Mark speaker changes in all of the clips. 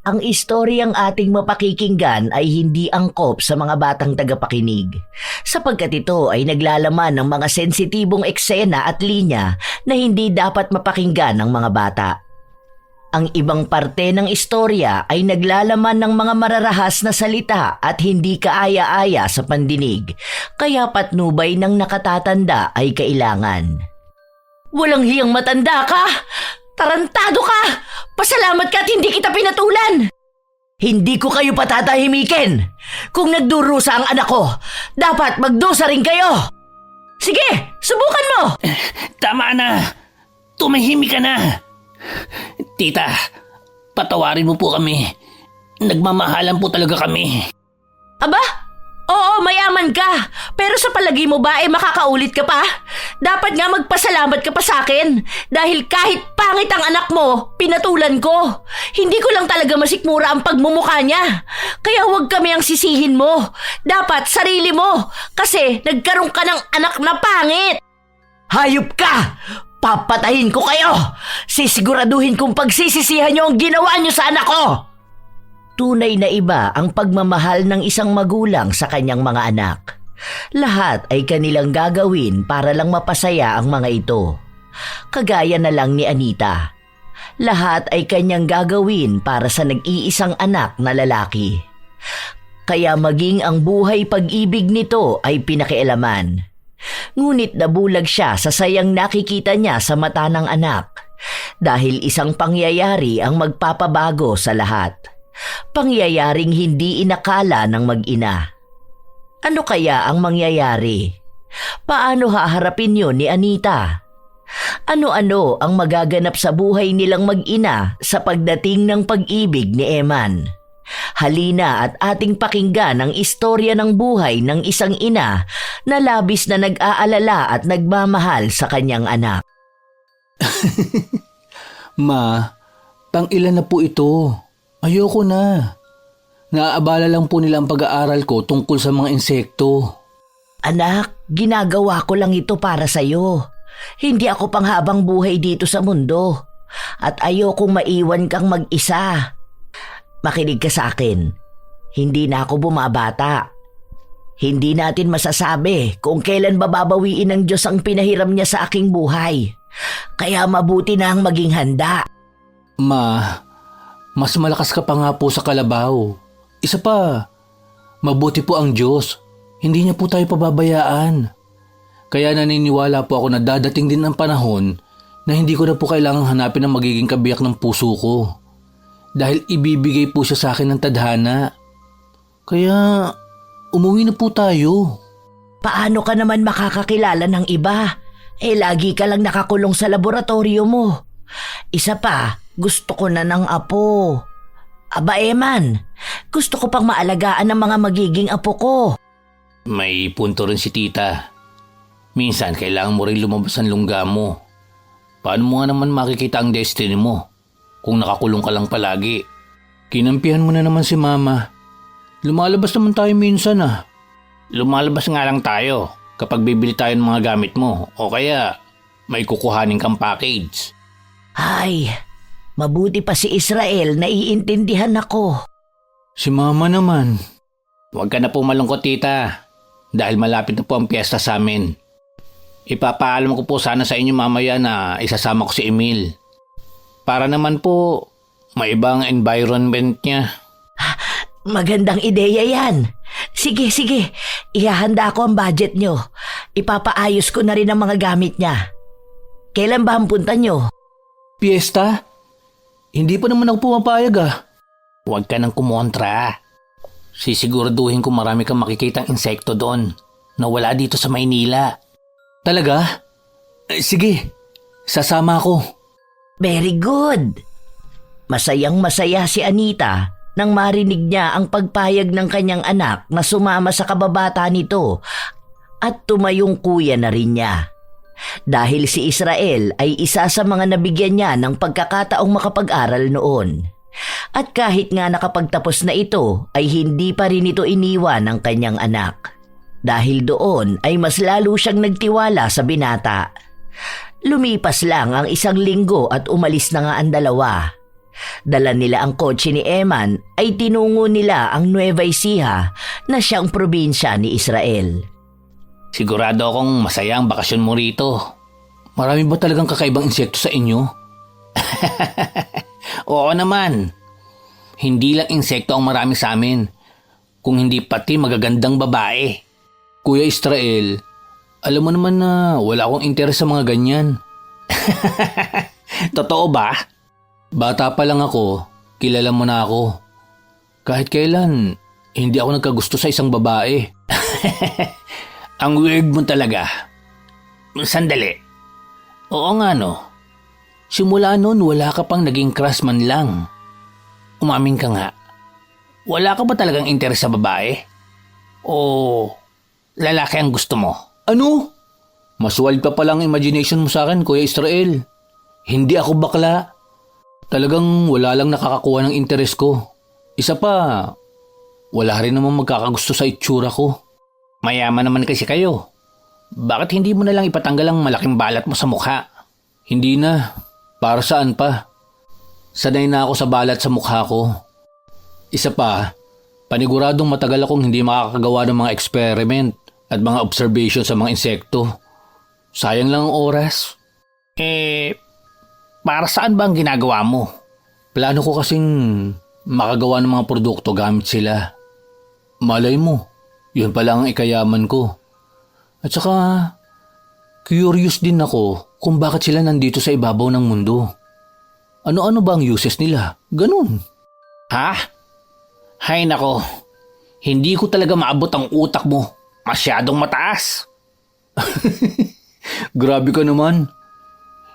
Speaker 1: Ang istoryang ating mapakikinggan ay hindi angkop sa mga batang tagapakinig, sapagkat ito ay naglalaman ng mga sensitibong eksena at linya na hindi dapat mapakinggan ng mga bata. Ang ibang parte ng istorya ay naglalaman ng mga mararahas na salita at hindi kaaya-aya sa pandinig, kaya patnubay ng nakatatanda ay kailangan. Walang hiyang matanda ka! Tarantado ka! Pasalamat ka at hindi kita pinatulan! Hindi ko kayo patatahimikin! Kung nagdurusa ang anak ko, dapat magdusa rin kayo! Sige, subukan mo!
Speaker 2: Tama na! Tumahimik ka na! Tita, patawarin mo po kami. Nagmamahalan po talaga kami.
Speaker 1: Aba? Oo, mayaman ka. Pero sa palagi mo ba makakaulit ka pa? Dapat nga magpasalamat ka pa sa akin. Dahil kahit pangit ang anak mo, pinatulan ko. Hindi ko lang talaga masikmura ang pagmumukha niya. Kaya huwag kami ang sisihin mo. Dapat sarili mo. Kasi nagkaroon ka ng anak na pangit. Hayop ka! Papatahin ko kayo! Sisiguraduhin kong pagsisisihan niyo ang ginawa niyo sa anak ko! Tunay na iba ang pagmamahal ng isang magulang sa kanyang mga anak. Lahat ay kanilang gagawin para lang mapasaya ang mga ito. Kagaya na lang ni Anita. Lahat ay kanyang gagawin para sa nag-iisang anak na lalaki. Kaya maging ang buhay pag-ibig nito ay pinakialaman. Ngunit nabulag siya sa sayang nakikita niya sa mata ng anak. Dahil isang pangyayari ang magpapabago sa lahat. Pangyayaring hindi inakala ng mag-ina. Ano kaya ang mangyayari? Paano haharapin yun ni Anita? Ano-ano ang magaganap sa buhay nilang mag-ina sa pagdating ng pag-ibig ni Eman? Halina at ating pakinggan ang istorya ng buhay ng isang ina na labis na nag-aalala at nagmamahal sa kanyang anak.
Speaker 3: Ma, pang-ilan na po ito? Ayoko na. Naaabala lang po nila ang pag-aaral ko tungkol sa mga insekto.
Speaker 1: Anak, ginagawa ko lang ito para sa'yo. Hindi ako panghabang buhay dito sa mundo. At ayokong maiwan kang mag-isa. Makinig ka sa akin. Hindi na ako bumabata. Hindi natin masasabi kung kailan bababawiin ng Diyos ang pinahiram niya sa aking buhay. Kaya mabuti na ang maging handa.
Speaker 3: Ma, mas malakas ka pa nga po sa kalabaw. Isa pa, mabuti po ang Diyos. Hindi niya po tayo pababayaan. Kaya naniniwala po ako na dadating din ang panahon na hindi ko na po kailangang hanapin ang magiging kabiyak ng puso ko. Dahil ibibigay po siya sa akin ng tadhana. Kaya umuwi na po tayo.
Speaker 1: Paano ka naman makakakilala ng iba? Lagi ka lang nakakulong sa laboratorio mo. Isa pa, gusto ko na ng apo. Aba Eman, gusto ko pang maalagaan ang mga magiging apo ko.
Speaker 2: May punto rin si tita. Minsan kailangan mo rin lumabas ang lungga mo. Paano mo nga naman makikita ang destiny mo kung nakakulong ka lang palagi?
Speaker 3: Kinampihan mo na naman si Mama. Lumalabas naman tayo minsan ah.
Speaker 2: Lumalabas nga lang tayo kapag bibili tayo ng mga gamit mo o kaya may kukuhanin kang package.
Speaker 1: Ay, mabuti pa si Israel na iintindihan ako.
Speaker 3: Si Mama naman.
Speaker 2: Huwag ka na po malungkot tita dahil malapit na po ang piyesta sa amin. Ipapaalam ko po sana sa inyo mamaya na isasama ko si Emil. Para naman po maiba ang environment niya.
Speaker 1: Magandang ideya yan. Sige, ihahanda ko ang budget nyo. Ipapaayos ko na rin ang mga gamit niya. Kailan ba ang punta nyo?
Speaker 3: Piyesta? Hindi pa naman ako pumapayag ah.
Speaker 2: Huwag ka nang kumontra. Sisiguraduhin ko marami kang makikitang insekto doon na wala dito sa Maynila.
Speaker 3: Talaga? Sige, sasama ako.
Speaker 1: Very good. Masayang-masaya si Anita nang marinig niya ang pagpayag ng kanyang anak na sumama sa kababata nito at tumayong kuya na rin niya. Dahil si Israel ay isa sa mga nabigyan niya ng pagkakataong makapag-aral noon. At kahit nga nakapagtapos na ito ay hindi pa rin ito iniwan ng kanyang anak. Dahil doon ay mas lalo siyang nagtiwala sa binata. Lumipas lang ang 1 linggo at umalis na nga ang dalawa. Dala nila ang kotse ni Eman ay tinungo nila ang Nueva Ecija na siyang probinsya ni Israel.
Speaker 2: Sigurado akong masaya ang bakasyon mo rito.
Speaker 3: Marami ba talagang kakaibang insekto sa inyo?
Speaker 2: Oo naman. Hindi lang insekto ang marami sa amin, kung hindi pati magagandang babae.
Speaker 3: Kuya Israel, alam mo naman na wala akong interes sa mga ganyan.
Speaker 2: Totoo ba?
Speaker 3: Bata pa lang ako, kilala mo na ako. Kahit kailan, hindi ako nagkagusto sa isang babae.
Speaker 2: Ang weird mo talaga. Sandali. Oo nga no. Simula noon wala ka pang naging crush man lang. Umamin ka nga. Wala ka ba talagang interes sa babae? O lalaki ang gusto mo?
Speaker 3: Ano? Mas wild pa palang imagination mo sa akin, Kuya Israel. Hindi ako bakla. Talagang wala lang nakakakuha ng interes ko. Isa pa, wala rin naman magkakagusto sa itsura ko.
Speaker 2: Mayaman naman kasi kayo. Bakit hindi mo na lang ipatanggal ang malaking balat mo sa mukha?
Speaker 3: Hindi na. Para saan pa? Sanay na ako sa balat sa mukha ko. Isa pa, paniguradong matagal akong hindi makakagawa ng mga experiment at mga observation sa mga insekto. Sayang lang ang oras.
Speaker 2: Para saan ba ang ginagawa mo?
Speaker 3: Plano ko kasing makagawa ng mga produkto gamit sila. Malay mo, yun pala ang ikayaman ko. At saka, curious din ako kung bakit sila nandito sa ibabaw ng mundo. Ano-ano ba ang uses nila? Ganun.
Speaker 2: Ha? Hay nako, hindi ko talaga maabot ang utak mo. Masyadong mataas.
Speaker 3: Grabe ka naman.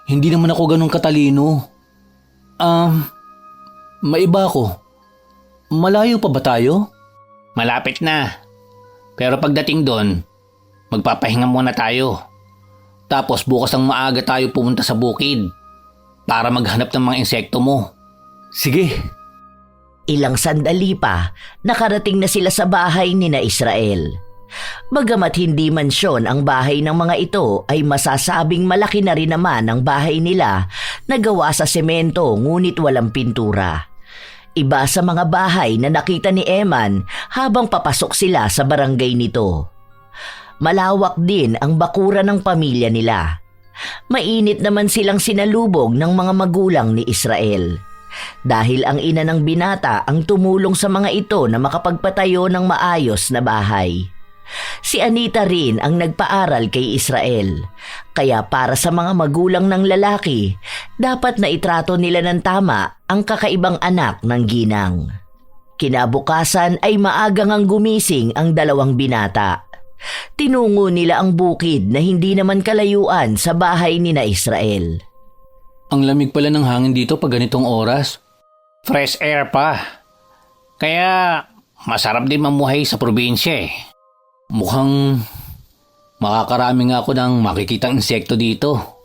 Speaker 3: Hindi naman ako ganun katalino. Maiba ako. Malayo pa ba tayo?
Speaker 2: Malapit na. Pero pagdating doon, magpapahinga muna tayo. Tapos bukas ng maaga tayo pumunta sa bukid para maghanap ng mga insekto mo.
Speaker 3: Sige.
Speaker 1: Ilang sandali pa, nakarating na sila sa bahay ni na Israel. Bagamat hindi mansyon ang bahay ng mga ito, ay masasabing malaki na rin naman ang bahay nila na gawa sa semento ngunit walang pintura. Iba sa mga bahay na nakita ni Eman habang papasok sila sa barangay nito. Malawak din ang bakura ng pamilya nila. Mainit naman silang sinalubog ng mga magulang ni Israel. Dahil ang ina ng binata ang tumulong sa mga ito na makapagpatayo ng maayos na bahay. Si Anita rin ang nagpaaral kay Israel. Kaya para sa mga magulang ng lalaki, dapat na itrato nila ng tama ang kakaibang anak ng ginang. Kinabukasan ay maagang ang gumising ang dalawang binata. Tinungo nila ang bukid na hindi naman kalayuan sa bahay ni na Israel.
Speaker 3: Ang lamig pala ng hangin dito pag ganitong oras.
Speaker 2: Fresh air pa. Kaya masarap din mamuhay sa probinsya eh.
Speaker 3: Mukhang makakarami nga ako ng makikitang insekto dito.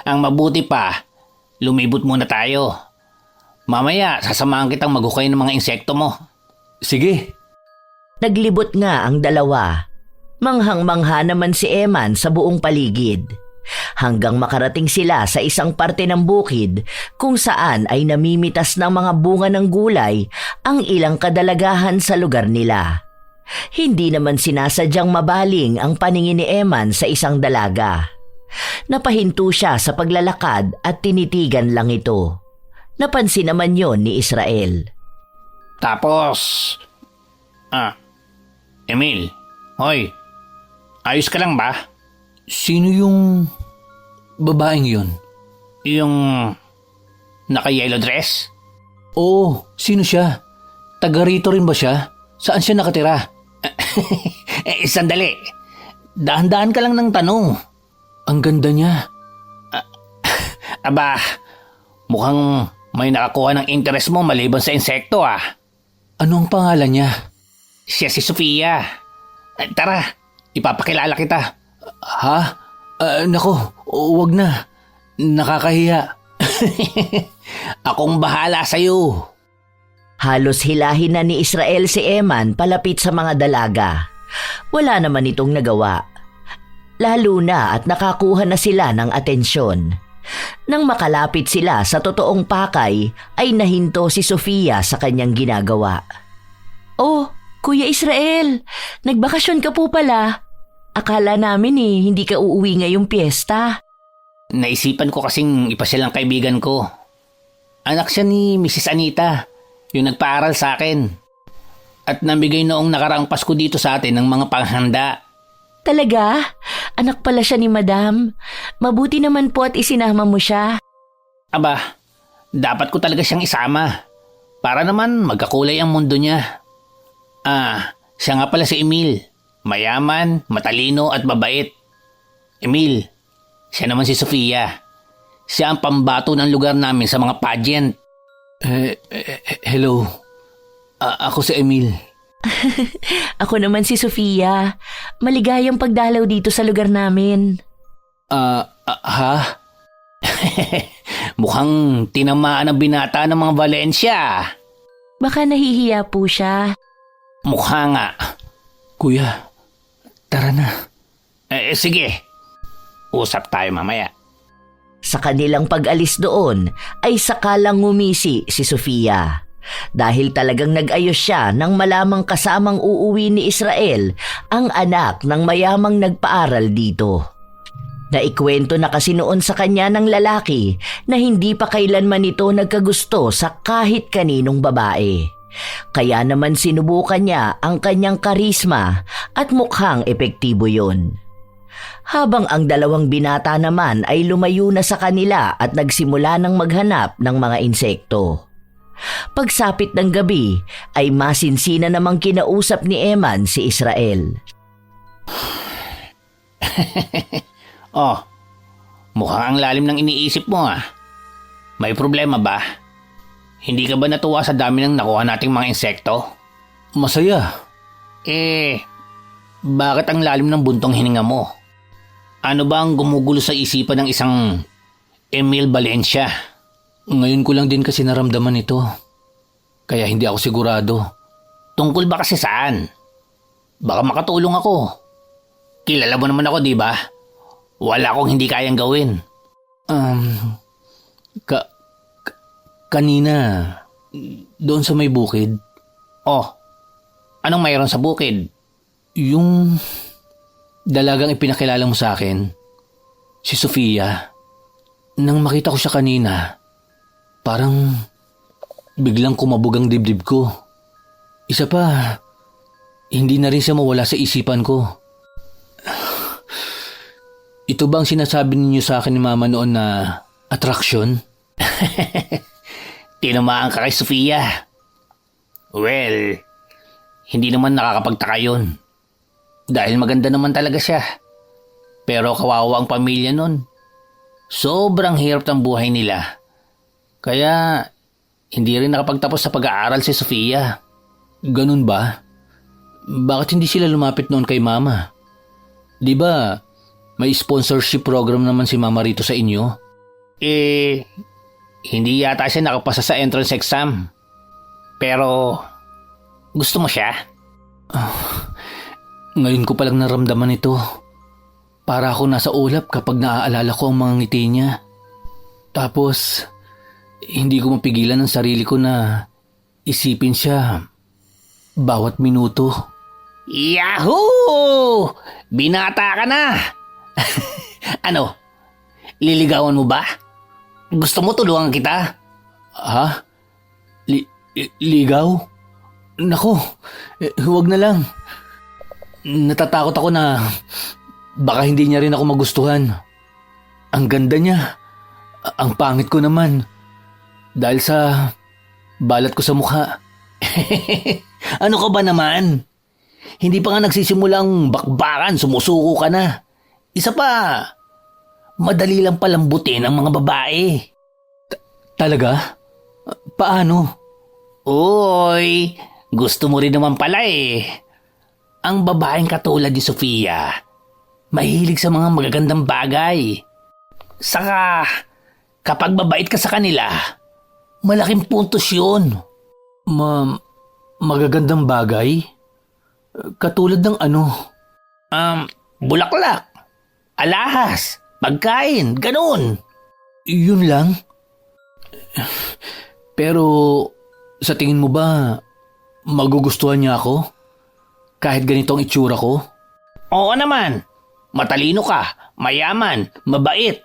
Speaker 2: Ang mabuti pa, lumibot muna tayo. Mamaya, sasamahan kitang maghukay ng mga insekto mo.
Speaker 3: Sige.
Speaker 1: Naglibot nga ang dalawa. Manghang-mangha naman si Eman sa buong paligid. Hanggang makarating sila sa isang parte ng bukid kung saan ay namimitas ng mga bunga ng gulay ang ilang kadalagahan sa lugar nila. Hindi naman sinasadyang mabaling ang paningin ni Eman sa isang dalaga. Napahinto siya sa paglalakad at tinitigan lang ito. Napansin naman yon ni Israel.
Speaker 2: Tapos, Emil, hoy, ayos ka lang ba?
Speaker 3: Sino yung babaeng yun?
Speaker 2: Yung naka-yellow dress?
Speaker 3: Oo, sino siya? Taga rito rin ba siya? Saan siya nakatira?
Speaker 2: Sandali. Dahan-dahan ka lang ng tanong.
Speaker 3: Ang ganda niya.
Speaker 2: Aba, mukhang may nakakuha ng interest mo maliban sa insekto ah.
Speaker 3: Ano ang pangalan niya?
Speaker 2: Siya si Sofia. Tara, ipapakilala kita.
Speaker 3: Ha? Nako, wag na. Nakakahiya.
Speaker 2: Akong bahala sa'yo.
Speaker 1: Halos hilahin na ni Israel si Eman palapit sa mga dalaga. Wala naman itong nagawa. Lalo na at nakakuha na sila ng atensyon. Nang makalapit sila sa totoong pakay, ay nahinto si Sofia sa kanyang ginagawa. Oh, Kuya Israel, nagbakasyon ka po pala. Akala namin hindi ka uuwi ngayong piyesta.
Speaker 2: Naisipan ko kasing ipasyal ang kaibigan ko. Anak siya ni Mrs. Anita, yung nagpaaral sa akin. At nabigay noong nakaraang Pasko dito sa atin ng mga panghanda.
Speaker 1: Talaga? Anak pala siya ni Madam. Mabuti naman po at isinama mo siya.
Speaker 2: Aba, dapat ko talaga siyang isama. Para naman magkakulay ang mundo niya. Siya nga pala si Emil. Mayaman, matalino at mabait. Emil, siya naman si Sofia. Siya ang pambato ng lugar namin sa mga pageant.
Speaker 3: Hello. Ako si Emil.
Speaker 1: Ako naman si Sofia. Maligayang pagdalaw dito sa lugar namin.
Speaker 3: Ha?
Speaker 2: Mukhang tinamaan ang binata ng mga Valencia.
Speaker 1: Baka nahihiya po siya.
Speaker 2: Mukha nga.
Speaker 3: Kuya, tara na.
Speaker 2: Sige. Usap tayo mamaya.
Speaker 1: Sa kanilang pag-alis doon ay sakalang ngumisi si Sofia. Dahil talagang nag-ayos siya nang malamang kasamang uuwi ni Israel ang anak ng mayamang nagpaaral dito. Naikwento na kasi noon sa kanya ng lalaki na hindi pa kailanman ito nagkagusto sa kahit kaninong babae. Kaya naman sinubukan niya ang kanyang karisma at mukhang epektibo yun. Habang ang dalawang binata naman ay lumayo na sa kanila at nagsimula ng maghanap ng mga insekto. Pagsapit ng gabi ay masinsina namang kinausap ni Eman si Israel.
Speaker 2: Oh, mukhang ang lalim ng iniisip mo . May problema ba? Hindi ka ba natuwa sa dami ng nakuha nating mga insekto?
Speaker 3: Masaya.
Speaker 2: Bakit ang lalim ng buntong hininga mo? Ano ba ang gumugulo sa isipan ng isang Emil Valencia?
Speaker 3: Ngayon ko lang din kasi naramdaman ito. Kaya hindi ako sigurado.
Speaker 2: Tungkol ba kasi saan? Baka makatulong ako. Kilala mo naman ako, di ba? Wala akong hindi kayang gawin.
Speaker 3: Kanina, doon sa may bukid.
Speaker 2: Oh, anong mayroon sa bukid?
Speaker 3: Yung dalagang ipinakilala mo sa akin, si Sofia. Nang makita ko siya kanina, parang biglang kumabog ang dibdib ko. Isa pa, hindi na rin siya mawala sa isipan ko. Ito ba ang sinasabi ninyo sa akin ni Mama noon na attraction?
Speaker 2: Tinamaan ka kay Sofia. Well, hindi naman nakakapagtaka yun. Dahil maganda naman talaga siya. Pero kawawa ang pamilya nun. Sobrang hirap ng buhay nila. Kaya hindi rin nakapagtapos sa pag-aaral si Sofia.
Speaker 3: Ganun ba? Bakit hindi sila lumapit noon kay Mama? Di ba may sponsorship program naman si Mama rito sa inyo?
Speaker 2: Hindi yata siya nakapasa sa entrance exam. Pero gusto mo siya?
Speaker 3: Ngayon ko palang naramdaman ito. Para ako nasa ulap kapag naaalala ko ang mga ngiti niya. Tapos, hindi ko mapigilan ang sarili ko na isipin siya bawat minuto.
Speaker 2: Yahoo! Binata ka na! Ano? Liligawan mo ba? Gusto mo tulungan kita?
Speaker 3: Ha? Ligaw? Nako, huwag na lang. Natatakot ako na baka hindi niya rin ako magustuhan. Ang ganda niya. Ang pangit ko naman. Dahil sa balat ko sa mukha.
Speaker 2: Ano ka ba naman? Hindi pa nga nagsisimulang bakbakan, sumusuko ka na. Isa pa, madali lang palambutin ang mga babae.
Speaker 3: Talaga? Paano?
Speaker 2: Uy, gusto mo rin naman pala . Ang babaeng katulad ni Sofia, mahilig sa mga magagandang bagay. Saka, kapag mabait ka sa kanila, malaking puntos yun.
Speaker 3: Magagandang bagay? Katulad ng ano?
Speaker 2: Bulaklak, alahas, pagkain, ganun.
Speaker 3: Yun lang? Pero sa tingin mo ba magugustuhan niya ako? Kahit ganitong itsura ko?
Speaker 2: Oo naman. Matalino ka, mayaman, mabait.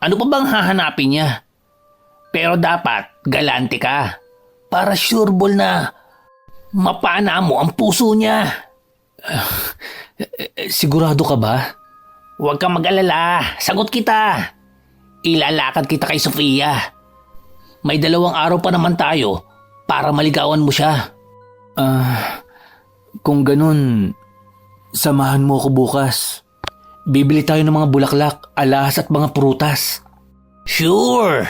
Speaker 2: Ano pa bang hahanapin niya? Pero dapat galante ka. Para sureball na mapana mo ang puso niya.
Speaker 3: Sigurado ka ba?
Speaker 2: Huwag kang mag-alala. Sagot kita. Ilalakad kita kay Sofia. May 2 araw pa naman tayo para maligawan mo siya.
Speaker 3: Kung ganun, samahan mo ako bukas. Bibili tayo ng mga bulaklak, alahas at mga prutas.
Speaker 2: Sure.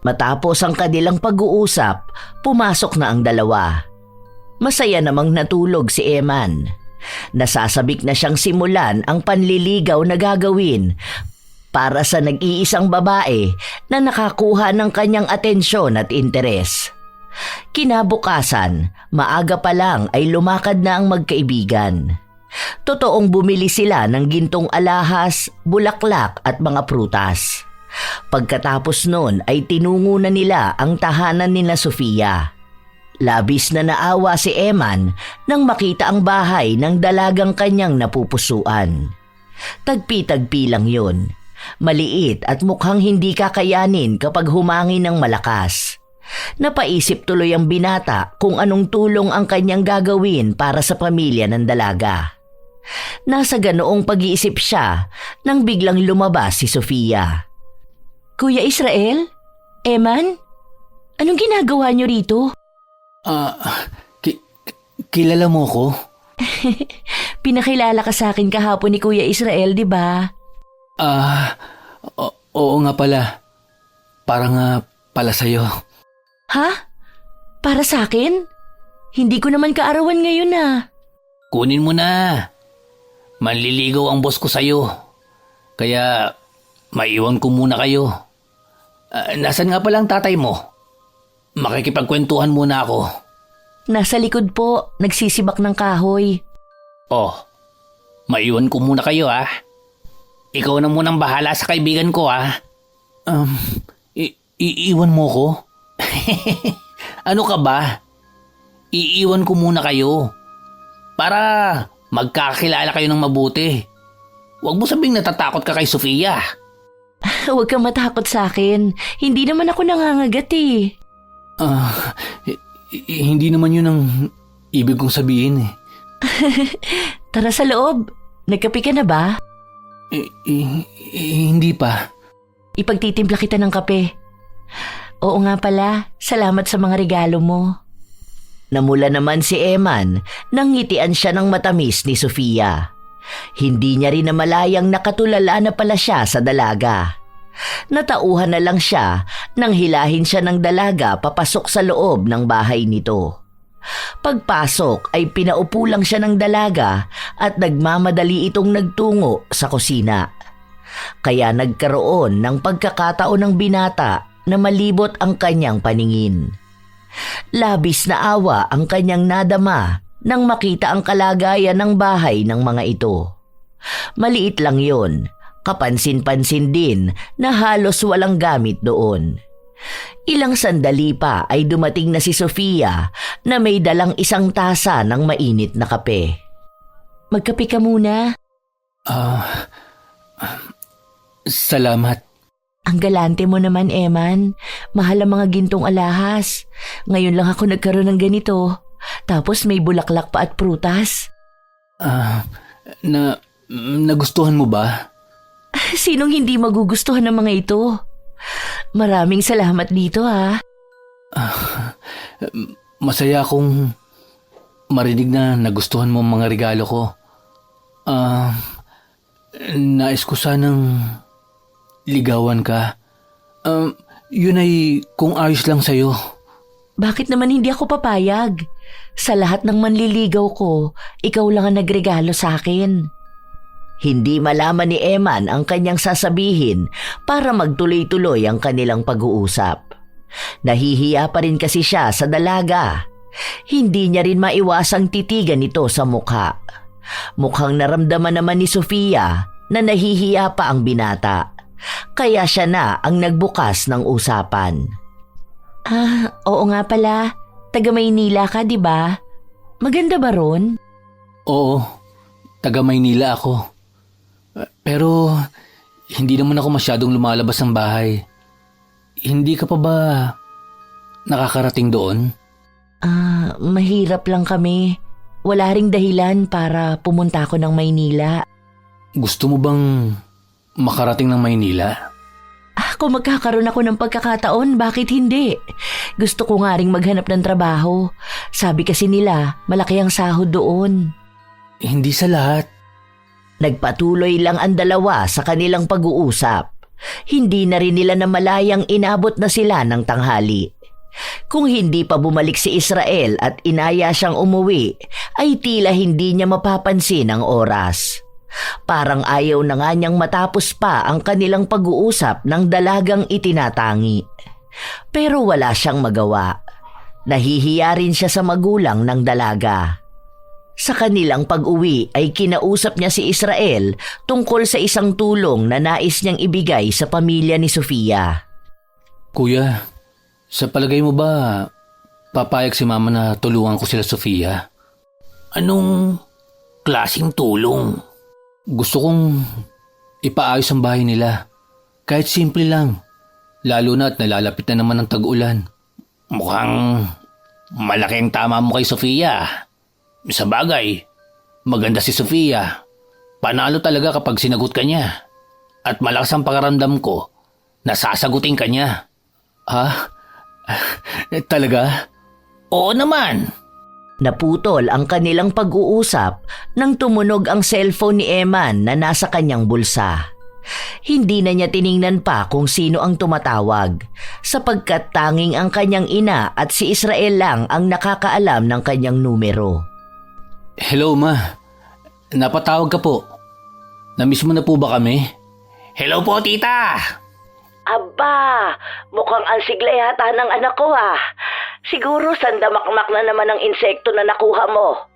Speaker 1: Matapos ang kanilang pag-uusap, pumasok na ang dalawa. Masaya namang natulog si Eman. Nasasabik na siyang simulan ang panliligaw na gagawin para sa nag-iisang babae na nakakuha ng kanyang atensyon at interes. Kinabukasan, maaga pa lang ay lumakad na ang magkaibigan. Totoong bumili sila ng gintong alahas, bulaklak at mga prutas. Pagkatapos nun ay tinungo na nila ang tahanan nila Sofia. Labis na naawa si Eman nang makita ang bahay ng dalagang kanyang napupusuan. Tagpi-tagpi lang yun. Maliit at mukhang hindi kakayanin kapag humangin ng malakas. Napaisip tuloy ang binata kung anong tulong ang kanyang gagawin para sa pamilya ng dalaga. Nasa ganoong pag-iisip siya nang biglang lumabas si Sofia. Kuya Israel? Eman? Anong ginagawa niyo rito?
Speaker 3: Kilala mo ko?
Speaker 1: Pinakilala ka sa akin kahapon ni Kuya Israel, di ba?
Speaker 3: Oo nga pala. Para nga pala sa'yo.
Speaker 1: Ha? Para sa akin? Hindi ko naman kaarawan ngayon
Speaker 2: Kunin mo na. Manliligaw ang boss ko sa'yo. Kaya maiwan ko muna kayo. Nasaan nga pala ang tatay mo? Makikipagkwentuhan muna ako.
Speaker 1: Nasa likod po, nagsisibak ng kahoy.
Speaker 2: Oh, maiwan ko muna kayo Ikaw na munang bahala sa kaibigan ko
Speaker 3: Iiwan mo ko?
Speaker 2: Ano ka ba? Iiwan ko muna kayo. Para magkakilala kayo ng mabuti. Huwag mo sabing natatakot ka kay Sofia.
Speaker 1: Huwag kang matakot sa akin. Hindi naman ako nangangagat
Speaker 3: Hindi naman yun ang ibig kong sabihin
Speaker 1: Tara sa loob. Nagkape ka na ba?
Speaker 3: Hindi pa.
Speaker 1: Ipagtitimpla kita ng kape. Oo nga pala, salamat sa mga regalo mo. Namula naman si Eman nang ngitian siya ng matamis ni Sofia. Hindi niya rin namalayang nakatulala na pala siya sa dalaga. Natauhan na lang siya nang hilahin siya ng dalaga papasok sa loob ng bahay nito. Pagpasok ay pinaupo lang siya ng dalaga at nagmamadali itong nagtungo sa kusina. Kaya nagkaroon ng pagkakataon ng binata na malibot ang kanyang paningin. Labis na awa ang kanyang nadama nang makita ang kalagayan ng bahay ng mga ito. Maliit lang yon, kapansin-pansin din na halos walang gamit doon. Ilang sandali pa ay dumating na si Sofia na may dalang isang tasa ng mainit na kape. Magkape ka muna.
Speaker 3: Salamat.
Speaker 1: Ang galante mo naman, Eman. Mahal ang mga gintong alahas. Ngayon lang ako nagkaroon ng ganito. Tapos may bulaklak pa at prutas.
Speaker 3: Nagustuhan mo ba?
Speaker 1: Sinong hindi magugustuhan ng mga ito? Maraming salamat dito
Speaker 3: Masaya akong marinig na nagustuhan mo ang mga regalo ko. Nais ko sanang ligawan ka. Yun ay kung ayos lang sa'yo.
Speaker 1: Bakit naman hindi ako papayag? Sa lahat ng manliligaw ko, ikaw lang ang nagregalo sa akin. Hindi malaman ni Eman ang kanyang sasabihin para magtuloy-tuloy ang kanilang pag-uusap. Nahihiya pa rin kasi siya sa dalaga. Hindi niya rin maiwasang titigan ito sa mukha. Mukhang naramdaman naman ni Sofia na nahihiya pa ang binata. Kaya siya na ang nagbukas ng usapan. Oo nga pala. Taga Maynila ka, di ba? Maganda ba ron?
Speaker 3: Oo, taga Maynila ako. Pero hindi naman ako masyadong lumalabas ng bahay. Hindi ka pa ba nakakarating doon?
Speaker 1: Mahirap lang kami. Wala ring dahilan para pumunta ako ng Maynila.
Speaker 3: Gusto mo bang makarating ng Maynila?
Speaker 1: Kung magkakaroon ako ng pagkakataon, bakit hindi? Gusto ko nga ring maghanap ng trabaho. Sabi kasi nila, malaki ang sahod doon.
Speaker 3: Hindi sa lahat.
Speaker 1: Nagpatuloy lang ang dalawa sa kanilang pag-uusap. Hindi na rin nila namalayang inabot na sila ng tanghali. Kung hindi pa bumalik si Israel at inaya siyang umuwi, ay tila hindi niya mapapansin ang oras. Parang ayaw na nga niyang matapos pa ang kanilang pag-uusap ng dalagang itinatangi. Pero wala siyang magawa. Nahihiya rin siya sa magulang ng dalaga. Sa kanilang pag-uwi ay kinausap niya si Israel tungkol sa isang tulong na nais niyang ibigay sa pamilya ni Sofia.
Speaker 3: Kuya, sa palagay mo ba papayag si mama na tulungan ko sila Sofia?
Speaker 2: Anong klaseng tulong?
Speaker 3: Gusto kong ipaayos ang bahay nila. Kahit simple lang. Lalo na at nalalapit na naman ang tag-ulan.
Speaker 2: Mukhang malaki ang tama mo kay Sofia. Sa bagay, maganda si Sofia. Panalo talaga kapag sinagot ka niya. At malakas ang pakaramdam ko na sasagutin ka niya.
Speaker 3: Talaga?
Speaker 2: Oo naman.
Speaker 1: Naputol ang kanilang pag-uusap nang tumunog ang cellphone ni Eman na nasa kanyang bulsa. Hindi na niya tiningnan pa kung sino ang tumatawag, sapagkat tanging ang kanyang ina at si Israel lang ang nakakaalam ng kanyang numero.
Speaker 3: Hello, Ma. Napatawag ka po. Namiss mo na po ba kami?
Speaker 2: Hello po, tita.
Speaker 1: Aba, mukhang ang sigla yata ng anak ko Siguro sandamakmak na naman ang insekto na nakuha mo.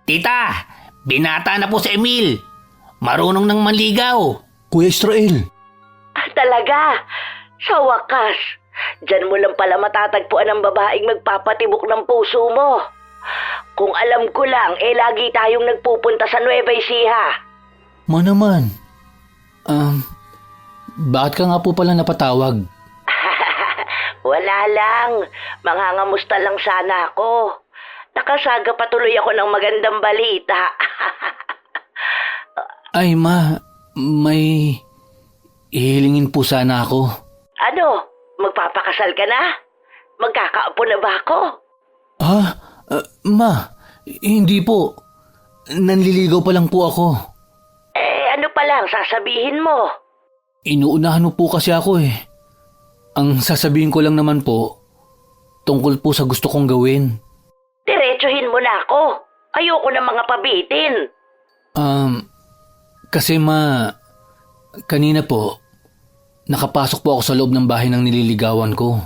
Speaker 2: Tita, binata na po si Emil. Marunong nang manligaw.
Speaker 3: Kuya Israel.
Speaker 1: Talaga? Sa wakas, dyan mo lang pala matatagpuan ang babaeng magpapatibok ng puso mo. Kung alam ko lang, lagi tayong nagpupunta sa Nueva Ecija.
Speaker 3: Ma naman. Bakit ka nga po pala napatawag?
Speaker 1: Wala lang. Mangangamusta lang sana ako. Nakasaga pa tuloy ako ng magandang balita.
Speaker 3: Ay, Ma. May ihilingin po sana ako.
Speaker 1: Ano? Magpapakasal ka na? Magkakaapo na ba ako?
Speaker 3: Ma. Hindi po. Nanliligaw pa lang po ako.
Speaker 1: Ano pa lang sasabihin mo?
Speaker 3: Inuunahan mo po kasi ako Ang sasabihin ko lang naman po, tungkol po sa gusto kong gawin.
Speaker 1: Diretsuhin mo na ako. Ayoko na mga pabitin.
Speaker 3: Kasi Ma, kanina po, nakapasok po ako sa loob ng bahay ng nililigawan ko.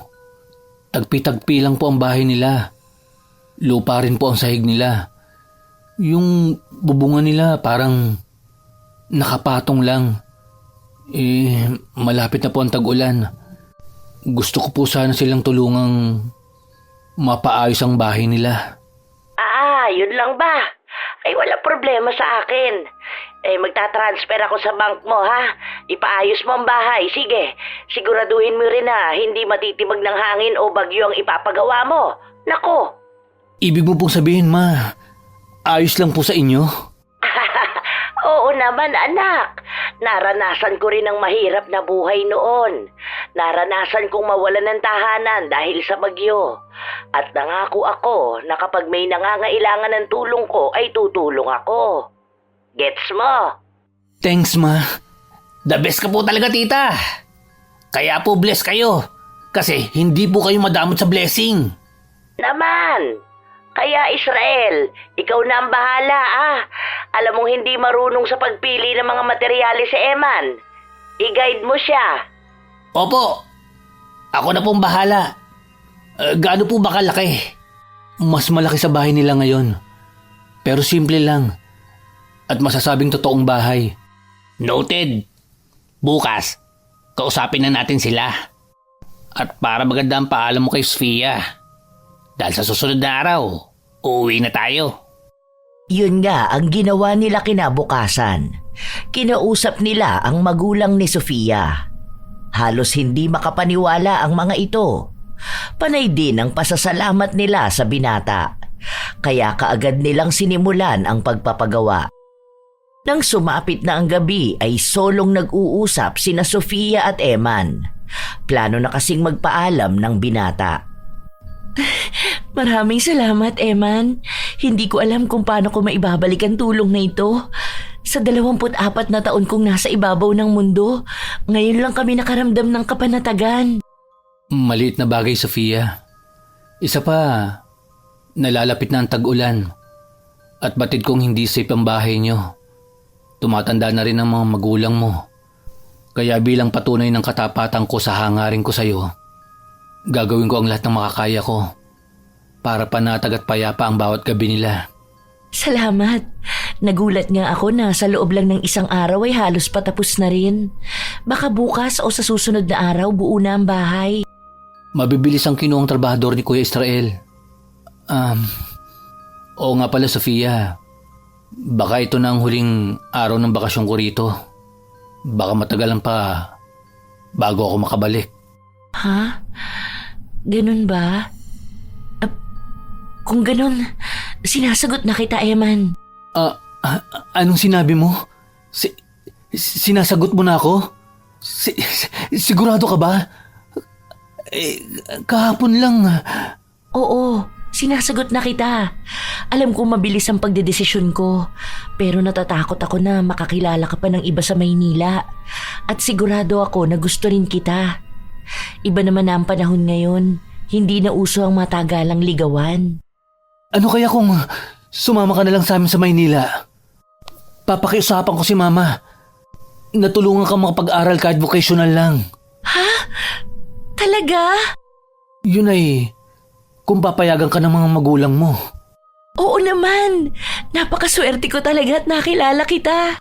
Speaker 3: Tagpi-tagpi lang po ang bahay nila. Lupa rin po ang sahig nila. Yung bubungan nila parang nakapatong lang. Malapit na po ang tag-ulan. Gusto ko po sana silang tulungang mapaayos ang bahay nila.
Speaker 1: Yun lang ba? Ay, wala problema sa akin. Magtatransfer ako sa bank mo, ha? Ipaayos mo ang bahay. Sige, siguraduhin mo rin na hindi matitibag ng hangin o bagyo ang ipapagawa mo. Nako.
Speaker 3: Ibig mo pong sabihin, Ma, ayos lang po sa inyo?
Speaker 1: Oo naman, anak. Naranasan ko rin ang mahirap na buhay noon. Naranasan kong mawalan ng tahanan dahil sa bagyo. At nangako ako na kapag may nangangailangan ng tulong ko ay tutulong ako. Gets mo?
Speaker 3: Thanks, Ma.
Speaker 2: The best ka po talaga, tita. Kaya po bless kayo. Kasi hindi po kayo madamot sa blessing.
Speaker 1: Naman. Kaya Israel, ikaw na ang bahala Alam mong hindi marunong sa pagpili ng mga materyales si Eman. I-guide mo siya.
Speaker 2: Opo. Ako na pong bahala. Gaano po ba kalaki?
Speaker 3: Mas malaki sa bahay nila ngayon. Pero simple lang. At masasabing totoong bahay.
Speaker 2: Noted. Bukas, kausapin na natin sila. At para maganda ang paalam mo kay Sofia. Dahil sa susunod na araw, uuwi na tayo.
Speaker 1: Yun nga ang ginawa nila kinabukasan. Kinausap nila ang magulang ni Sofia. Halos hindi makapaniwala ang mga ito. Panay din ang pasasalamat nila sa binata. Kaya kaagad nilang sinimulan ang pagpapagawa. Nang sumapit na ang gabi ay solong nag-uusap sina Sofia at Eman. Plano na kasing magpaalam ng binata. Maraming salamat, Eman. Hindi ko alam kung paano ko maibabalik ang tulong na ito. Sa 24 na taon kong nasa ibabaw ng mundo, ngayon lang kami nakaramdam ng kapanatagan.
Speaker 3: Maliit na bagay, Sofia. Isa pa, nalalapit na ang tag-ulan. At batid kong hindi safe ang bahay niyo. Tumatanda na rin ang mga magulang mo. Kaya bilang patunay ng katapatan ko sa hangarin ko sa'yo, gagawin ko ang lahat ng makakaya ko para panatag at payapa ang bawat gabi nila.
Speaker 1: Salamat. Nagulat nga ako na sa loob lang ng isang araw ay halos patapos na rin. Baka bukas o sa susunod na araw buo na ang bahay.
Speaker 3: Mabibilis ang kinuhang trabahador ni Kuya Israel. Oo nga pala, Sofia. Baka ito na ang huling araw ng bakasyon ko rito. Baka matagalan pa bago ako makabalik.
Speaker 1: Ha? Ganun ba? Kung ganun, sinasagot na kita, Eman.
Speaker 3: Anong sinabi mo? Sinasagot mo na ako? Sigurado ka ba? Kahapon lang.
Speaker 1: Oo, sinasagot na kita. Alam ko mabilis ang pagdedesisyon ko, pero natatakot ako na makakilala ka pa ng iba sa Maynila. At sigurado ako na gusto rin kita. Iba naman na ang panahon ngayon. Hindi na uso ang matagalang ligawan.
Speaker 3: Ano kaya kung sumama ka na lang sa amin sa Maynila? Papakiusapan ko si Mama. Natulungan ka makapag-aral kahit vocational lang.
Speaker 1: Ha? Talaga?
Speaker 3: Yun ay kung papayagan ka ng mga magulang mo.
Speaker 1: Oo naman. Napakaswerte ko talaga at nakilala kita.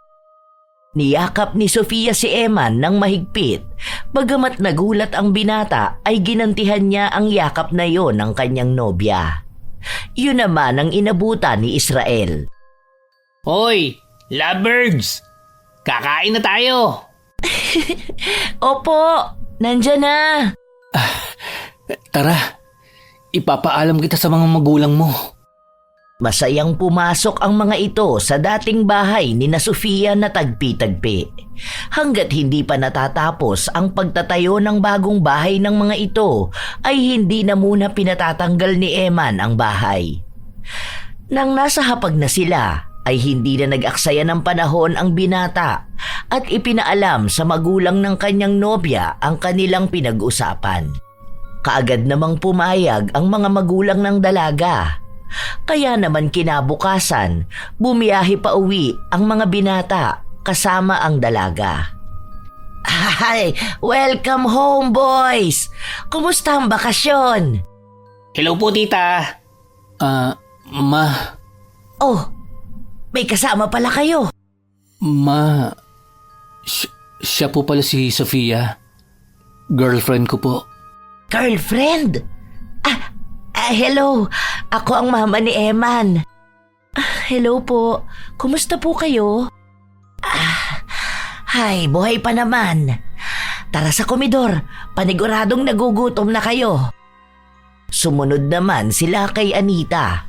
Speaker 1: Niyakap ni Sofia si Eman ng mahigpit. Bagamat nagulat ang binata ay ginantihan niya ang yakap na yon ng kanyang nobya. Yun naman ang inabutan ni Israel.
Speaker 2: Hoy, lovebirds! Kakain na tayo!
Speaker 1: Opo, nandyan na.
Speaker 3: Tara, ipapaalam kita sa mga magulang mo.
Speaker 1: Masayang pumasok ang mga ito sa dating bahay ni na Sofia na tagpi-tagpi. Hanggat hindi pa natatapos ang pagtatayo ng bagong bahay ng mga ito, ay hindi na muna pinatatanggal ni Eman ang bahay. Nang nasa hapag na sila, ay hindi na nag-aksaya ng panahon ang binata at ipinaalam sa magulang ng kanyang nobya ang kanilang pinag-usapan. Kaagad namang pumayag ang mga magulang ng dalaga. Kaya naman kinabukasan, bumiyahe pa uwi ang mga binata kasama ang dalaga. Hi! Welcome home, boys! Kumusta ang bakasyon?
Speaker 2: Hello po, tita.
Speaker 3: Ma,
Speaker 1: Oh, may kasama pala kayo.
Speaker 3: Ma, siya po pala si Sofia. Girlfriend ko po.
Speaker 1: Girlfriend? Hello. Ako ang mama ni Eman. Hello po. Kumusta po kayo? Hay, buhay pa naman. Tara sa komedor. Paniguradong nagugutom na kayo. Sumunod naman sila kay Anita.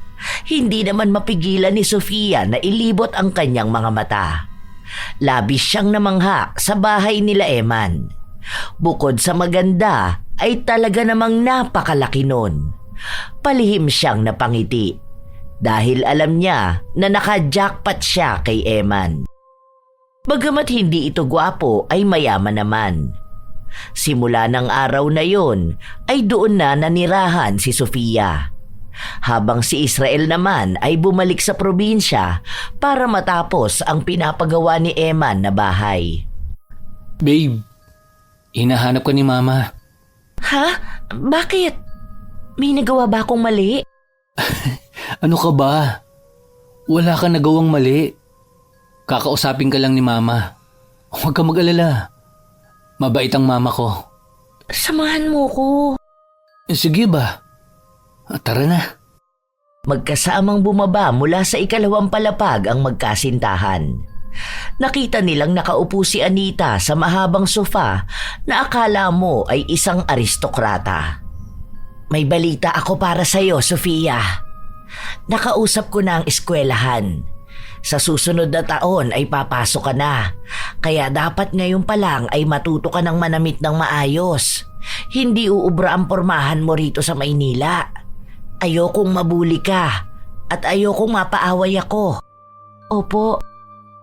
Speaker 1: Hindi naman mapigilan ni Sofia na ilibot ang kanyang mga mata. Labis siyang namangha sa bahay nila Eman. Bukod sa maganda, ay talaga namang napakalaki nun. Palihim siyang napangiti dahil alam niya na naka-jackpot siya kay Eman. Bagamat hindi ito gwapo ay mayaman naman. Simula ng araw na yon ay doon na nanirahan si Sofia. Habang si Israel naman ay bumalik sa probinsya para matapos ang pinapagawa ni Eman na bahay.
Speaker 3: Babe, hinahanap ka ni Mama.
Speaker 1: Ha? Bakit? May nagawa ba akong mali?
Speaker 3: Ano ka ba? Wala ka nagawang mali. Kakausapin ka lang ni Mama. Huwag ka mag-alala. Mabait ang mama ko.
Speaker 1: Samahan mo ko.
Speaker 3: Sige ba? Tara na.
Speaker 4: Magkasamang bumaba mula sa ikalawang palapag ang magkasintahan. Nakita nilang nakaupo si Anita sa mahabang sofa na akala mo ay isang aristokrata. May balita ako para sa iyo, Sofia. Nakausap ko na ang eskwelahan. Sa susunod na taon ay papasok ka na. Kaya dapat ngayon pa lang ay matuto ka ng manamit ng maayos. Hindi uubra ang pormahan mo rito sa Maynila. Ayokong mabuli ka at ayokong mapaaway ako. Opo,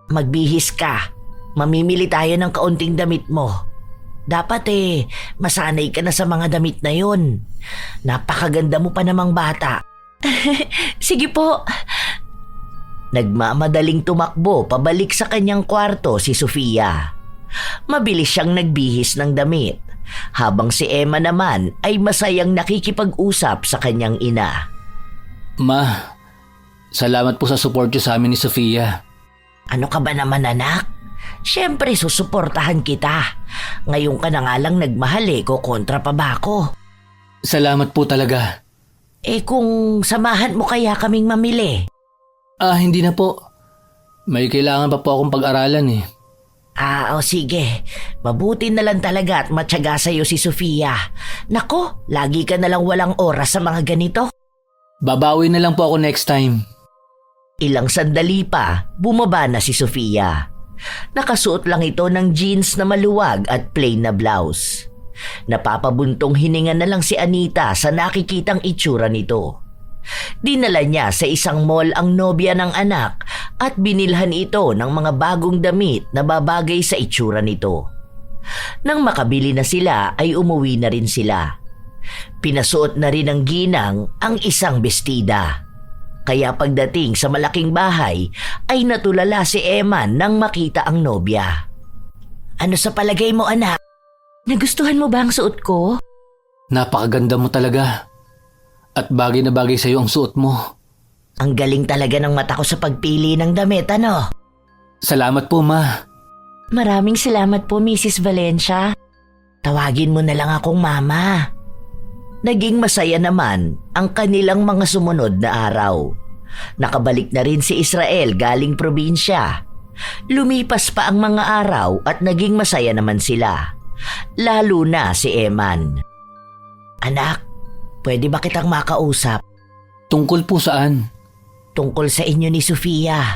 Speaker 4: magbihis ka. Mamimili tayo ng kaunting damit mo. Dapat masanay ka na sa mga damit na yon. Napakaganda mo pa namang bata.
Speaker 1: Sige po.
Speaker 4: Nagmamadaling tumakbo pabalik sa kanyang kwarto si Sofia. Mabilis siyang nagbihis ng damit, habang si Emma naman ay masayang nakikipag-usap sa kanyang ina.
Speaker 3: Ma, salamat po sa support niyo sa amin ni Sofia.
Speaker 4: Ano ka ba naman, anak? Siyempre susuportahan kita. Ngayon ka na nga lang nagmahal kontra pa ba ako?
Speaker 3: Salamat po talaga.
Speaker 4: Kung samahan mo kaya kaming mamili?
Speaker 3: Hindi na po. May kailangan pa po akong pag-aralan
Speaker 4: O sige. Mabuti na lang talaga at matyaga sa'yo si Sofia. Nako, lagi ka na lang walang oras sa mga ganito.
Speaker 3: Babawi na lang po ako next time.
Speaker 4: Ilang sandali pa, bumaba na si Sofia. Nakasuot lang ito ng jeans na maluwag at plain na blouse. Napapabuntong hininga na lang si Anita sa nakikitang itsura nito. Dinala niya sa isang mall ang nobya ng anak at binilhan ito ng mga bagong damit na babagay sa itsura nito. Nang makabili na sila ay umuwi na rin sila. Pinasuot na rin ng ginang ang isang bestida. Kaya pagdating sa malaking bahay ay natulala si Emma nang makita ang nobya. Ano sa palagay mo, anak?
Speaker 1: Nagustuhan mo ba ang suot ko?
Speaker 3: Napakaganda mo talaga. At bagay na bagay sa iyo ang suot mo.
Speaker 4: Ang galing talaga ng mata ko sa pagpili ng damit, ano?
Speaker 3: Salamat po, Ma.
Speaker 1: Maraming salamat po, Mrs. Valencia.
Speaker 4: Tawagin mo na lang akong mama. Naging masaya naman ang kanilang mga sumunod na araw. Nakabalik na rin si Israel galing probinsya. Lumipas pa ang mga araw at naging masaya naman sila. Lalo na si Eman. Anak, pwede ba kitang makausap?
Speaker 3: Tungkol po saan?
Speaker 4: Tungkol sa inyo ni Sofia.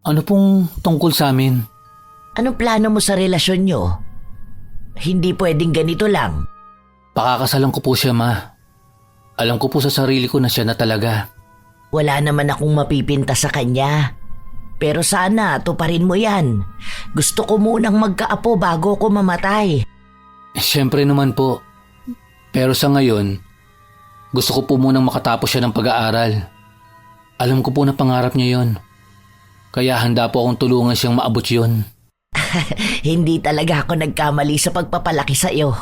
Speaker 3: Ano pong tungkol sa amin?
Speaker 4: Anong plano mo sa relasyon nyo? Hindi pwedeng ganito lang.
Speaker 3: Pakakasalan ko po siya, Ma. Alam ko po sa sarili ko na siya na talaga.
Speaker 4: Wala naman akong mapipinta sa kanya. Pero sana tuparin mo yan. Gusto ko munang magkaapo bago ko mamatay.
Speaker 3: Siyempre naman po. Pero sa ngayon, gusto ko po munang makatapos siya ng pag-aaral. Alam ko po na pangarap niya yon. Kaya handa po akong tulungan siyang maabot yon.
Speaker 4: Hindi talaga ako nagkamali sa pagpapalaki sa iyo.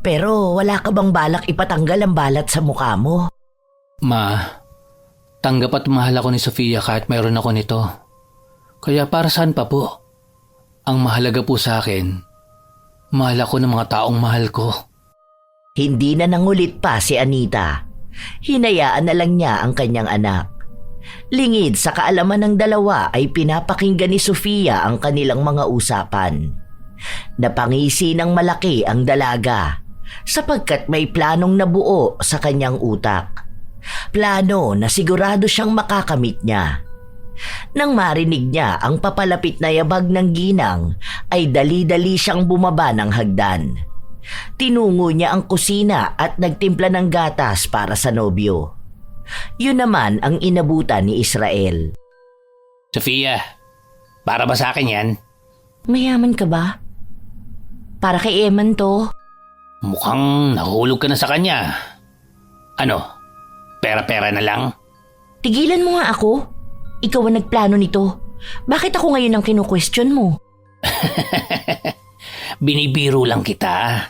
Speaker 4: Pero wala ka bang balak ipatanggal ang balat sa mukha mo?
Speaker 3: Ma, tanggap at mahal ako ni Sofia kahit mayroon ako nito. Kaya para saan pa po? Ang mahalaga po sa akin, mahal ako ng mga taong mahal ko.
Speaker 4: Hindi na nangulit pa si Anita. Hinayaan na lang niya ang kanyang anak. Lingid sa kaalaman ng dalawa ay pinapakinggan ni Sofia ang kanilang mga usapan. Napangisi ng malaki ang dalaga sapagkat may planong nabuo sa kanyang utak. Plano na sigurado siyang makakamit niya. Nang marinig niya ang papalapit na yabag ng ginang ay dali-dali siyang bumaba ng hagdan. Tinungo niya ang kusina at nagtimpla ng gatas para sa nobyo. Yun naman ang inabutan ni Israel.
Speaker 2: Sofia, para ba sa akin yan?
Speaker 1: Mayaman ka ba? Para kay Eman to.
Speaker 2: Mukhang nahulog ka na sa kanya. Ano? Pera-pera na lang?
Speaker 1: Tigilan mo nga ako. Ikaw ang nagplano nito. Bakit ako ngayon ang kinu-question mo?
Speaker 2: Binibiro lang kita.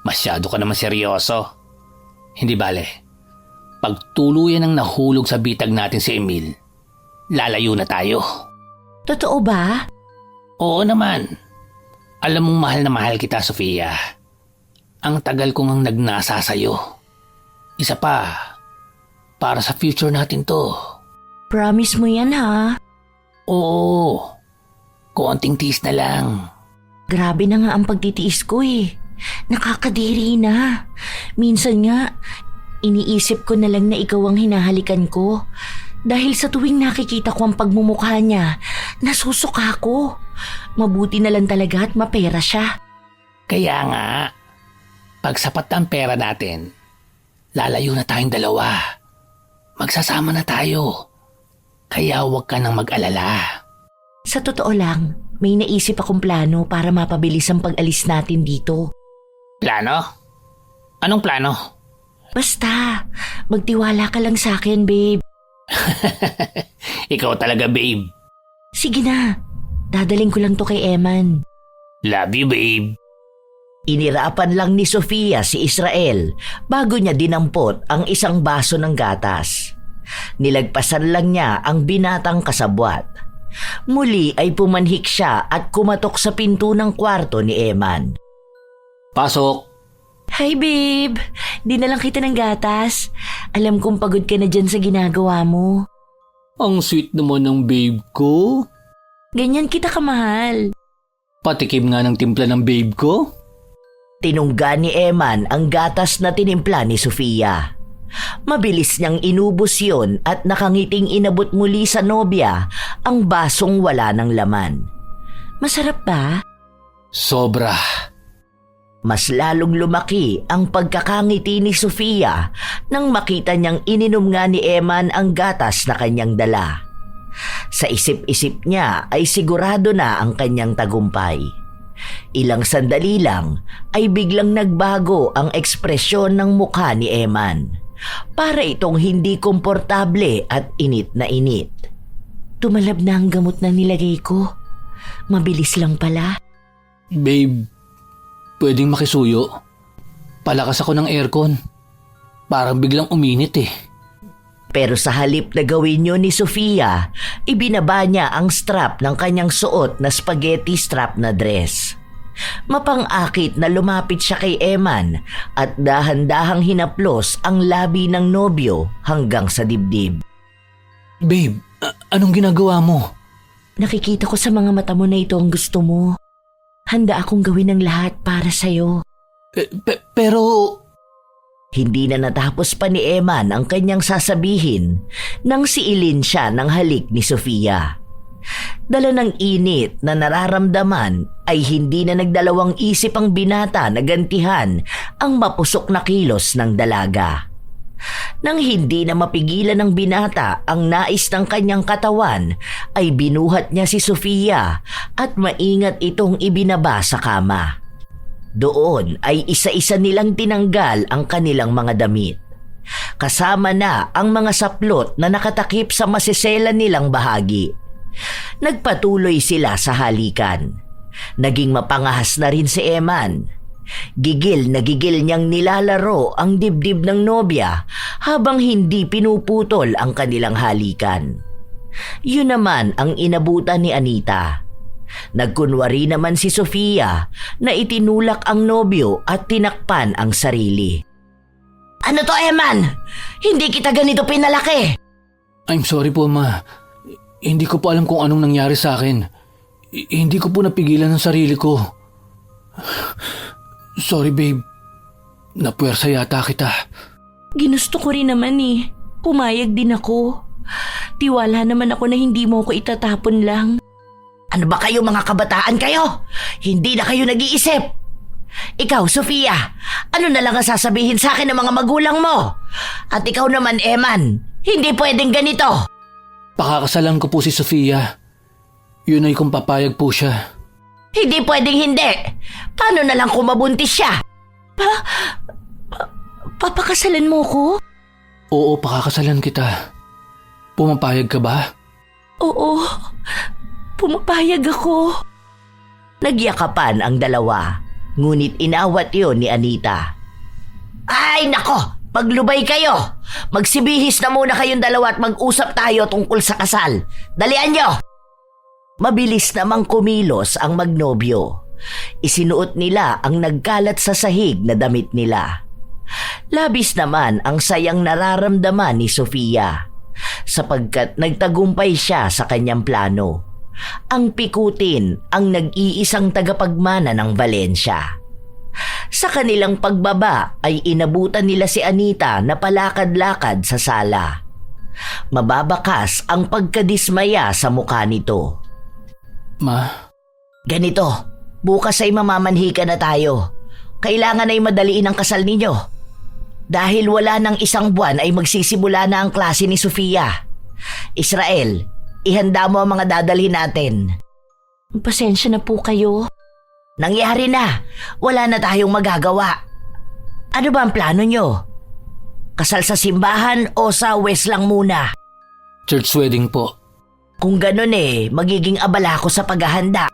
Speaker 2: Masyado ka naman seryoso. Hindi bale. Pag tuluyan ang nahulog sa bitag natin si Emil, lalayo na tayo.
Speaker 1: Totoo ba?
Speaker 2: Oo naman. Alam mong mahal na mahal kita, Sofia. Ang tagal ko ngang nagnasa sa'yo. Isa pa, para sa future natin to.
Speaker 1: Promise mo yan ha?
Speaker 2: Oo, konting tiis na lang.
Speaker 1: Grabe na nga ang pagtitiis ko eh. Nakakadiri na. Minsan nga, iniisip ko na lang na ikaw ang hinahalikan ko. Dahil sa tuwing nakikita ko ang pagmumukha niya, nasusuka ko. Mabuti na lang talaga at mapera siya.
Speaker 2: Kaya nga, pag sapat ang pera natin, lalayo na tayong dalawa. Magsasama na tayo. Kaya huwag ka nang mag-alala.
Speaker 1: Sa totoo lang, may naisip akong plano para mapabilis ang pag-alis natin dito.
Speaker 2: Plano? Anong plano?
Speaker 1: Basta, magtiwala ka lang sa akin, babe.
Speaker 2: Ikaw talaga, babe.
Speaker 1: Sige na, dadaling ko lang to kay Eman.
Speaker 2: Love you, babe.
Speaker 4: Inirapan lang ni Sofia si Israel bago niya dinampot ang isang baso ng gatas. Nilagpasan lang niya ang binatang kasabwat. Muli ay pumanhik siya at kumatok sa pinto ng kwarto ni Eman.
Speaker 2: Pasok.
Speaker 1: Hi, babe. Di na lang kita ng gatas. Alam kong pagod ka na dyan sa ginagawa mo.
Speaker 3: Ang sweet naman ng babe ko.
Speaker 1: Ganyan kita kamahal.
Speaker 3: Patikim nga ng timpla ng babe ko.
Speaker 4: Tinungga ni Eman ang gatas na tinimpla ni Sofia. Mabilis niyang inubos yun at nakangiting inabot muli sa nobya ang basong wala ng laman.
Speaker 1: Masarap ba?
Speaker 3: Sobra.
Speaker 4: Mas lalong lumaki ang pagkakangiti ni Sofia nang makita niyang ininom nga ni Eman ang gatas na kanyang dala. Sa isip-isip niya ay sigurado na ang kanyang tagumpay. Ilang sandali lang ay biglang nagbago ang ekspresyon ng mukha ni Eman. Para itong hindi komportable at init na init.
Speaker 1: Tumalab na ang gamot na nilagay ko. Mabilis lang pala.
Speaker 3: Babe, pwedeng makisuyo. Palakas ako ng aircon. Parang biglang uminit eh.
Speaker 4: Pero sa halip na gawin yun ni Sofia, ibinaba niya ang strap ng kanyang suot na spaghetti strap na dress. Mapang-akit na lumapit siya kay Eman at dahan-dahang hinaplos ang labi ng nobyo hanggang sa dibdib.
Speaker 3: Babe, anong ginagawa mo?
Speaker 1: Nakikita ko sa mga mata mo na ito ang gusto mo. Handa akong gawin ang lahat para sa'yo.
Speaker 3: Pero...
Speaker 4: Hindi na natapos pa ni Eman ang kanyang sasabihin nang siilin siya ng halik ni Sofia. Dala ng init na nararamdaman ay hindi na nagdalawang isip ang binata na gantihan ang mapusok na kilos ng dalaga. Nang hindi na mapigilan ng binata ang nais ng kanyang katawan ay binuhat niya si Sofia at maingat itong ibinaba sa kama. Doon ay isa-isa nilang tinanggal ang kanilang mga damit. Kasama na ang mga saplot na nakatakip sa masisela nilang bahagi. Nagpatuloy sila sa halikan. Naging mapangahas na rin si Eman. Gigil na gigil niyang nilalaro ang dibdib ng nobya habang hindi pinuputol ang kanilang halikan. Yun naman ang inabutan ni Anita. Nagkunwari naman si Sofia na itinulak ang nobyo at tinakpan ang sarili. Ano to, Eman? Hindi kita ganito pinalaki.
Speaker 3: I'm sorry po, ma. Hindi ko po alam kung anong nangyari sa akin. Hindi ko po napigilan ang sarili ko. Sorry, babe. Napuwersa yata kita.
Speaker 1: Ginusto ko rin naman eh. Pumayag din ako. Tiwala naman ako na hindi mo ko itatapon lang.
Speaker 4: Ano ba kayo, mga kabataan kayo? Hindi na kayo nag-iisip. Ikaw, Sofia, ano na lang ang sasabihin sa akin ng mga magulang mo? At ikaw naman, Eman, hindi pwedeng ganito.
Speaker 3: Pakakasalan ko po si Sofia. Yun ay kung papayag po siya.
Speaker 4: Hindi pwedeng hindi. Paano na lang kung mabuntis siya?
Speaker 1: Papakasalan mo ko?
Speaker 3: Oo, pakakasalan kita. Pumapayag ka ba?
Speaker 1: Oo, pumapayag ako.
Speaker 4: Nagyakapan ang dalawa, ngunit inawat yon ni Anita. Ay nako, paglubay kayo. Magsibihis na muna kayong dalawa at mag-usap tayo tungkol sa kasal. Dalian nyo! Mabilis namang kumilos ang magnobyo. Isinuot nila ang nagkalat sa sahig na damit nila. Labis naman ang sayang nararamdaman ni Sofia sapagkat nagtagumpay siya sa kanyang plano. Ang pikutin ang nag-iisang tagapagmana ng Valencia. Sa kanilang pagbaba ay inabutan nila si Anita na palakad-lakad sa sala. Mababakas ang pagkadismaya sa mukha nito.
Speaker 3: Ma,
Speaker 4: Ganito, bukas ay mamamanhika na tayo. Kailangan ay madaliin ang kasal ninyo. Dahil wala ng isang buwan ay magsisimula na ang klase ni Sofia. Israel, ihanda mo ang mga dadalhin natin.
Speaker 1: Pasensya na po kayo.
Speaker 4: Nangyari na. Wala na tayong magagawa. Ano ba ang plano nyo? Kasal sa simbahan o sa west lang muna?
Speaker 3: church wedding po.
Speaker 4: Kung ganun magiging abala ko sa paghahanda.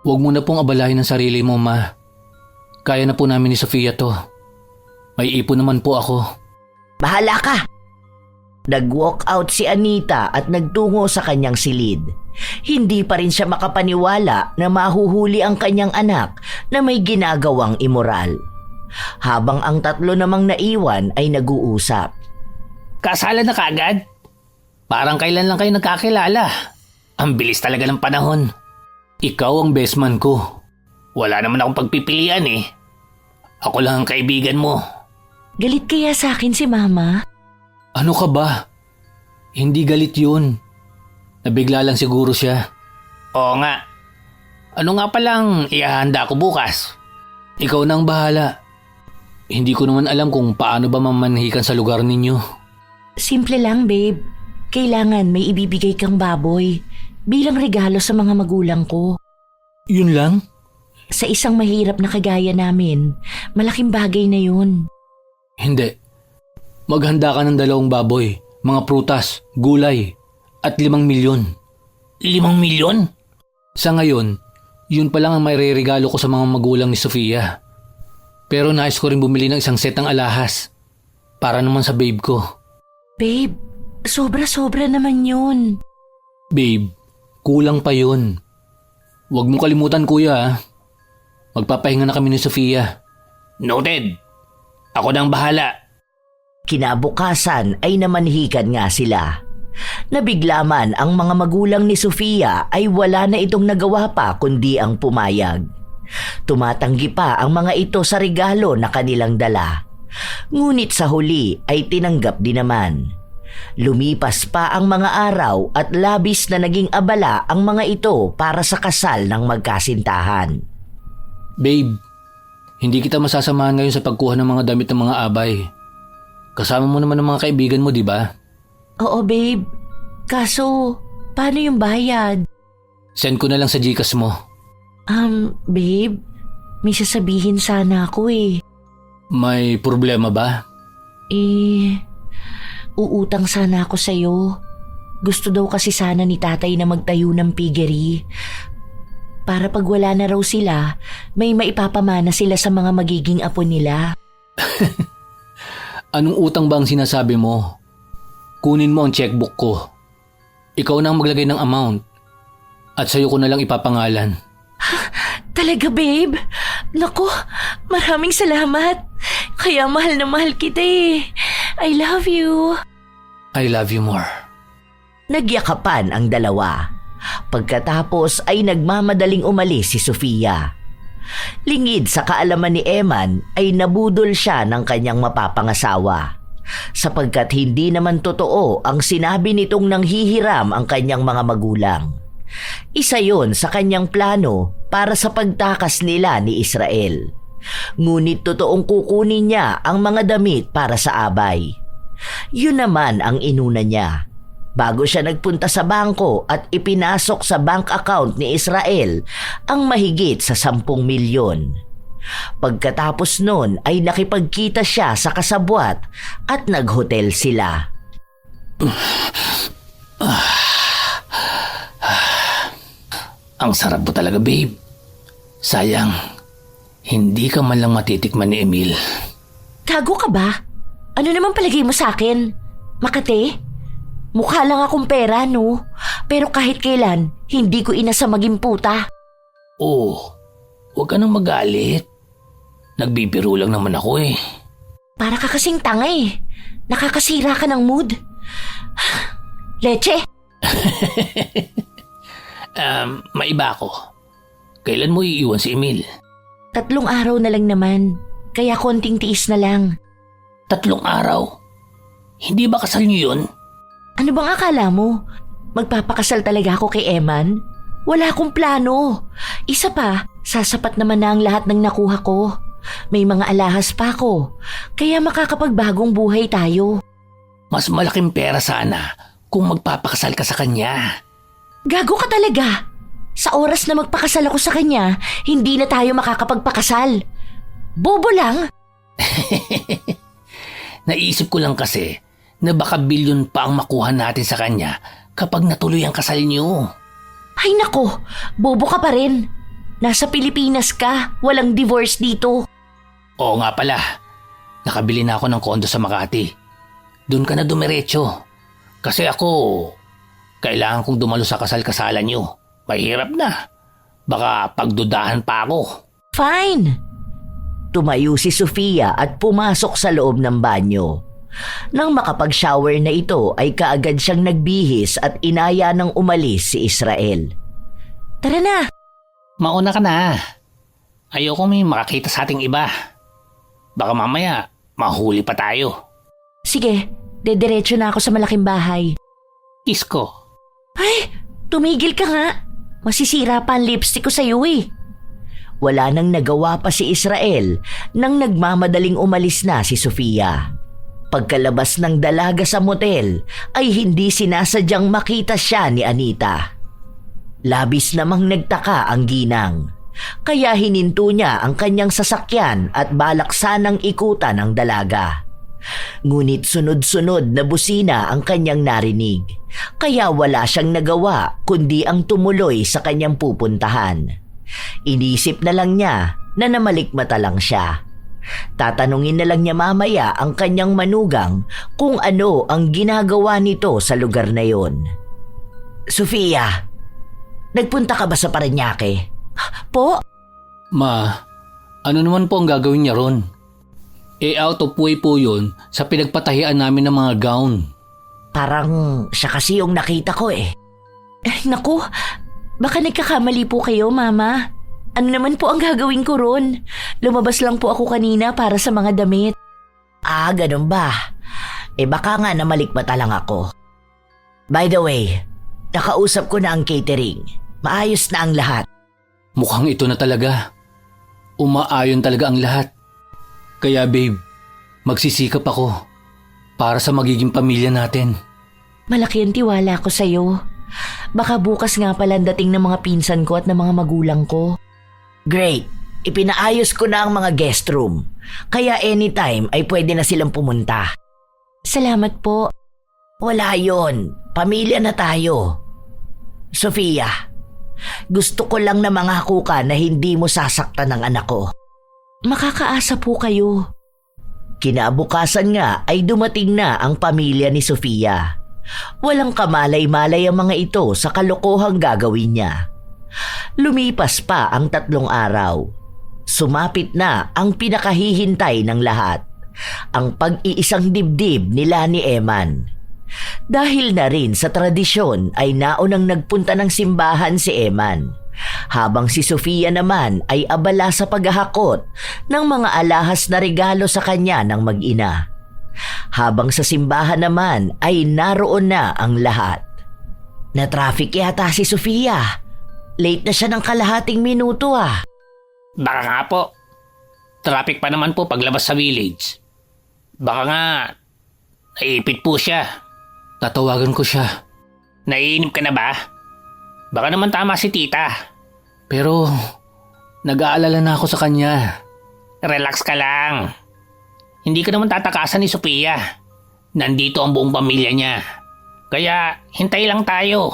Speaker 3: Huwag mo na pong abalahin ang sarili mo, Ma. Kaya na po namin ni Sofia to. May ipon naman po ako.
Speaker 4: Bahala ka! Nag-walk out si Anita at nagtungo sa kanyang silid. Hindi pa rin siya makapaniwala na mahuhuli ang kanyang anak na may ginagawang immoral. Habang ang tatlo namang naiwan ay nag-uusap.
Speaker 2: Kasalan na kaagad? Parang kailan lang kayo nagkakilala. Ang bilis talaga ng panahon.
Speaker 3: Ikaw ang best man ko.
Speaker 2: Wala naman akong pagpipilian eh. Ako lang ang kaibigan mo.
Speaker 1: Galit kaya sa akin si Mama?
Speaker 3: Ano ka ba? Hindi galit yun. Nabigla lang siguro siya.
Speaker 2: Oo nga. Ano nga palang ihahanda ko bukas?
Speaker 3: Ikaw na ang bahala. Hindi ko naman alam kung paano ba mamanhikan sa lugar ninyo.
Speaker 1: Simple lang, babe. Kailangan may ibibigay kang baboy bilang regalo sa mga magulang ko.
Speaker 3: Yun lang?
Speaker 1: Sa isang mahirap na kagaya namin, malaking bagay na yun.
Speaker 3: Hindi. Maghanda ka ng 2 baboy, mga prutas, gulay, at 5 milyon.
Speaker 2: 5 milyon?
Speaker 3: Sa ngayon, yun pa lang ang may regalo ko sa mga magulang ni Sofia. Pero nais ko rin bumili ng isang set ng alahas. Para naman sa babe ko.
Speaker 1: Babe, sobra-sobra naman yun.
Speaker 3: Babe, kulang pa yun. Huwag mo kalimutan, kuya, ha? Magpapahinga na kami ni Sofia.
Speaker 2: Noted. Ako nang bahala.
Speaker 4: Kinabukasan ay namanhikan nga sila. Nabigla man ang mga magulang ni Sofia ay wala na itong nagawa pa kundi ang pumayag. Tumatanggi pa ang mga ito sa regalo na kanilang dala. Ngunit sa huli ay tinanggap din naman. Lumipas pa ang mga araw at labis na naging abala ang mga ito para sa kasal ng magkasintahan.
Speaker 3: Babe, hindi kita masasamahan ngayon sa pagkuha ng mga damit ng mga abay. Kasama mo naman ang mga kaibigan mo, di ba?
Speaker 1: Oo, babe. Kaso, paano yung bayad?
Speaker 3: Send ko na lang sa Gcash mo.
Speaker 1: Babe, may sasabihin sana ako eh.
Speaker 3: May problema ba?
Speaker 1: Uutang sana ako sa'yo. Gusto daw kasi sana ni tatay na magtayo ng piggery. Para pag wala na raw sila, may maipapamana sila sa mga magiging apo nila.
Speaker 3: Anong utang ba ang sinasabi mo? Kunin mo ang checkbook ko. Ikaw na ang maglagay ng amount. At sa'yo ko na lang ipapangalan.
Speaker 1: Talaga, babe? Naku, maraming salamat. Kaya mahal na mahal kita eh. I love you.
Speaker 3: I love you more.
Speaker 4: Nagyakapan ang dalawa. Pagkatapos ay nagmamadaling umalis si Sofia. Lingid sa kaalaman ni Eman ay nabudol siya ng kanyang mapapangasawa. Sapagkat hindi naman totoo ang sinabi nitong nanghihiram ang kanyang mga magulang. Isa yon sa kanyang plano para sa pagtakas nila ni Israel. Ngunit totoong kukunin niya ang mga damit para sa abay. Yun naman ang inuna niya. Bago siya nagpunta sa bangko at ipinasok sa bank account ni Israel ang mahigit sa 10 milyon. Pagkatapos nun ay nakipagkita siya sa kasabwat at naghotel sila.
Speaker 2: Ang sarap mo talaga, babe. Sayang, hindi ka man lang matitikman ni Emil.
Speaker 1: Tago ka ba? Ano naman palagay mo sa akin? Makate? Mukha lang akong pera, no? Pero kahit kailan, hindi ko inasa maging puta.
Speaker 2: Oo,
Speaker 3: Huwag ka nang magalit. Nagbibiro lang naman ako eh.
Speaker 1: Para ka kasing tanga eh. Nakakasira ka ng mood. Leche,
Speaker 3: Maiba ako. Kailan mo iiwan si Emil?
Speaker 1: 3 araw na lang naman. Kaya konting tiis na lang.
Speaker 3: 3 araw? Hindi ba kasal niyo yun?
Speaker 1: Ano bang akala mo? Magpapakasal talaga ako kay Eman? Wala akong plano. Isa pa, sasapat naman na ang lahat ng nakuha ko. May mga alahas pa ako. Kaya makakapagbagong buhay tayo.
Speaker 3: Mas malaking pera sana kung magpapakasal ka sa kanya.
Speaker 1: Gago ka talaga. Sa oras na magpakasal ako sa kanya, hindi na tayo makakapagpakasal. Bobo lang.
Speaker 3: Naisip ko lang kasi na baka bilyon pa ang makuha natin sa kanya kapag natuloy ang kasal niyo.
Speaker 1: Ay nako, bobo ka pa rin. Nasa Pilipinas ka, walang divorce dito.
Speaker 3: Oo nga pala, nakabili na ako ng kondo sa Makati. Doon ka na dumiretso. Kasi ako, kailangan kong dumalo sa kasal-kasalan niyo. Mahirap na. Baka pagdudahan pa ako.
Speaker 1: Fine.
Speaker 4: Tumayo si Sofia at pumasok sa loob ng banyo. Nang makapag-shower na ito ay kaagad siyang nagbihis at inaya ng umalis si Israel.
Speaker 1: Tara na.
Speaker 2: Mauna ka na. Ayoko may makakita sa ating iba. Baka mamaya, mahuli pa tayo.
Speaker 1: Sige, dediretso na ako sa malaking bahay.
Speaker 2: Kiss ko.
Speaker 1: Ay, tumigil ka nga. Masisira pa ang lipstick ko sa'yo eh.
Speaker 4: Wala nang nagawa pa si Israel nang nagmamadaling umalis na si Sofia. Pagkalabas ng dalaga sa motel ay hindi sinasadyang makita siya ni Anita. Labis namang nagtaka ang ginang. Kaya hininto niya ang kanyang sasakyan at balak sanang ikutan ang dalaga. Ngunit sunod-sunod na busina ang kanyang narinig. Kaya wala siyang nagawa kundi ang tumuloy sa kanyang pupuntahan. Inisip na lang niya na namalikmata lang siya. Tatanungin na lang niya mamaya ang kanyang manugang kung ano ang ginagawa nito sa lugar na yon. Sofia, nagpunta ka ba sa Parañaque?
Speaker 1: Po,
Speaker 3: Ma, ano naman po ang gagawin niya ron? Out of way po yun sa pinagpatahian namin ng mga gown.
Speaker 4: Parang siya kasi yung nakita ko eh.
Speaker 1: naku, baka nagkakamali po kayo, Mama. Ano naman po ang gagawin ko ron? Lumabas lang po ako kanina para sa mga damit.
Speaker 4: Ah, ganun ba? Baka nga namalikmata lang ako. By the way, nakausap ko na ang catering. Maayos na ang lahat.
Speaker 3: Mukhang ito na talaga. Umaayon talaga ang lahat. Kaya babe, magsisikap ako para sa magiging pamilya natin.
Speaker 1: Malaki ang tiwala ko sa'yo. Baka bukas nga pala ang dating ng mga pinsan ko at ng mga magulang ko.
Speaker 4: Great. Ipinaayos ko na ang mga guest room. Kaya anytime ay pwede na silang pumunta.
Speaker 1: Salamat po.
Speaker 4: Wala yon. Pamilya na tayo. Sofia, gusto ko lang na mangako ka na hindi mo sasaktan ng anak ko.
Speaker 1: Makakaasa po kayo.
Speaker 4: Kinabukasan nga ay dumating na ang pamilya ni Sofia. Walang kamalay-malay ang mga ito sa kalokohang gagawin niya. Lumipas pa ang 3 araw. Sumapit na ang pinakahihintay ng lahat, ang pag-iisang dibdib nila ni Eman. Dahil na rin sa tradisyon ay naunang nagpunta ng simbahan si Eman, habang si Sofia naman ay abala sa paghahakot ng mga alahas na regalo sa kanya ng mag-ina. Habang sa simbahan naman ay naroon na ang lahat. Na-traffic yata si Sofia. Late na siya ng kalahating minuto ah.
Speaker 2: Baka nga po. Traffic pa naman po paglabas sa village. Baka nga, naipit po siya.
Speaker 3: Tatawagan ko siya.
Speaker 2: Naiinip ka na ba? Baka naman tama si tita.
Speaker 3: Pero nag-aalala na ako sa kanya.
Speaker 2: Relax ka lang. Hindi ka naman tatakasan ni Sofia. Nandito ang buong pamilya niya. Kaya hintay lang tayo.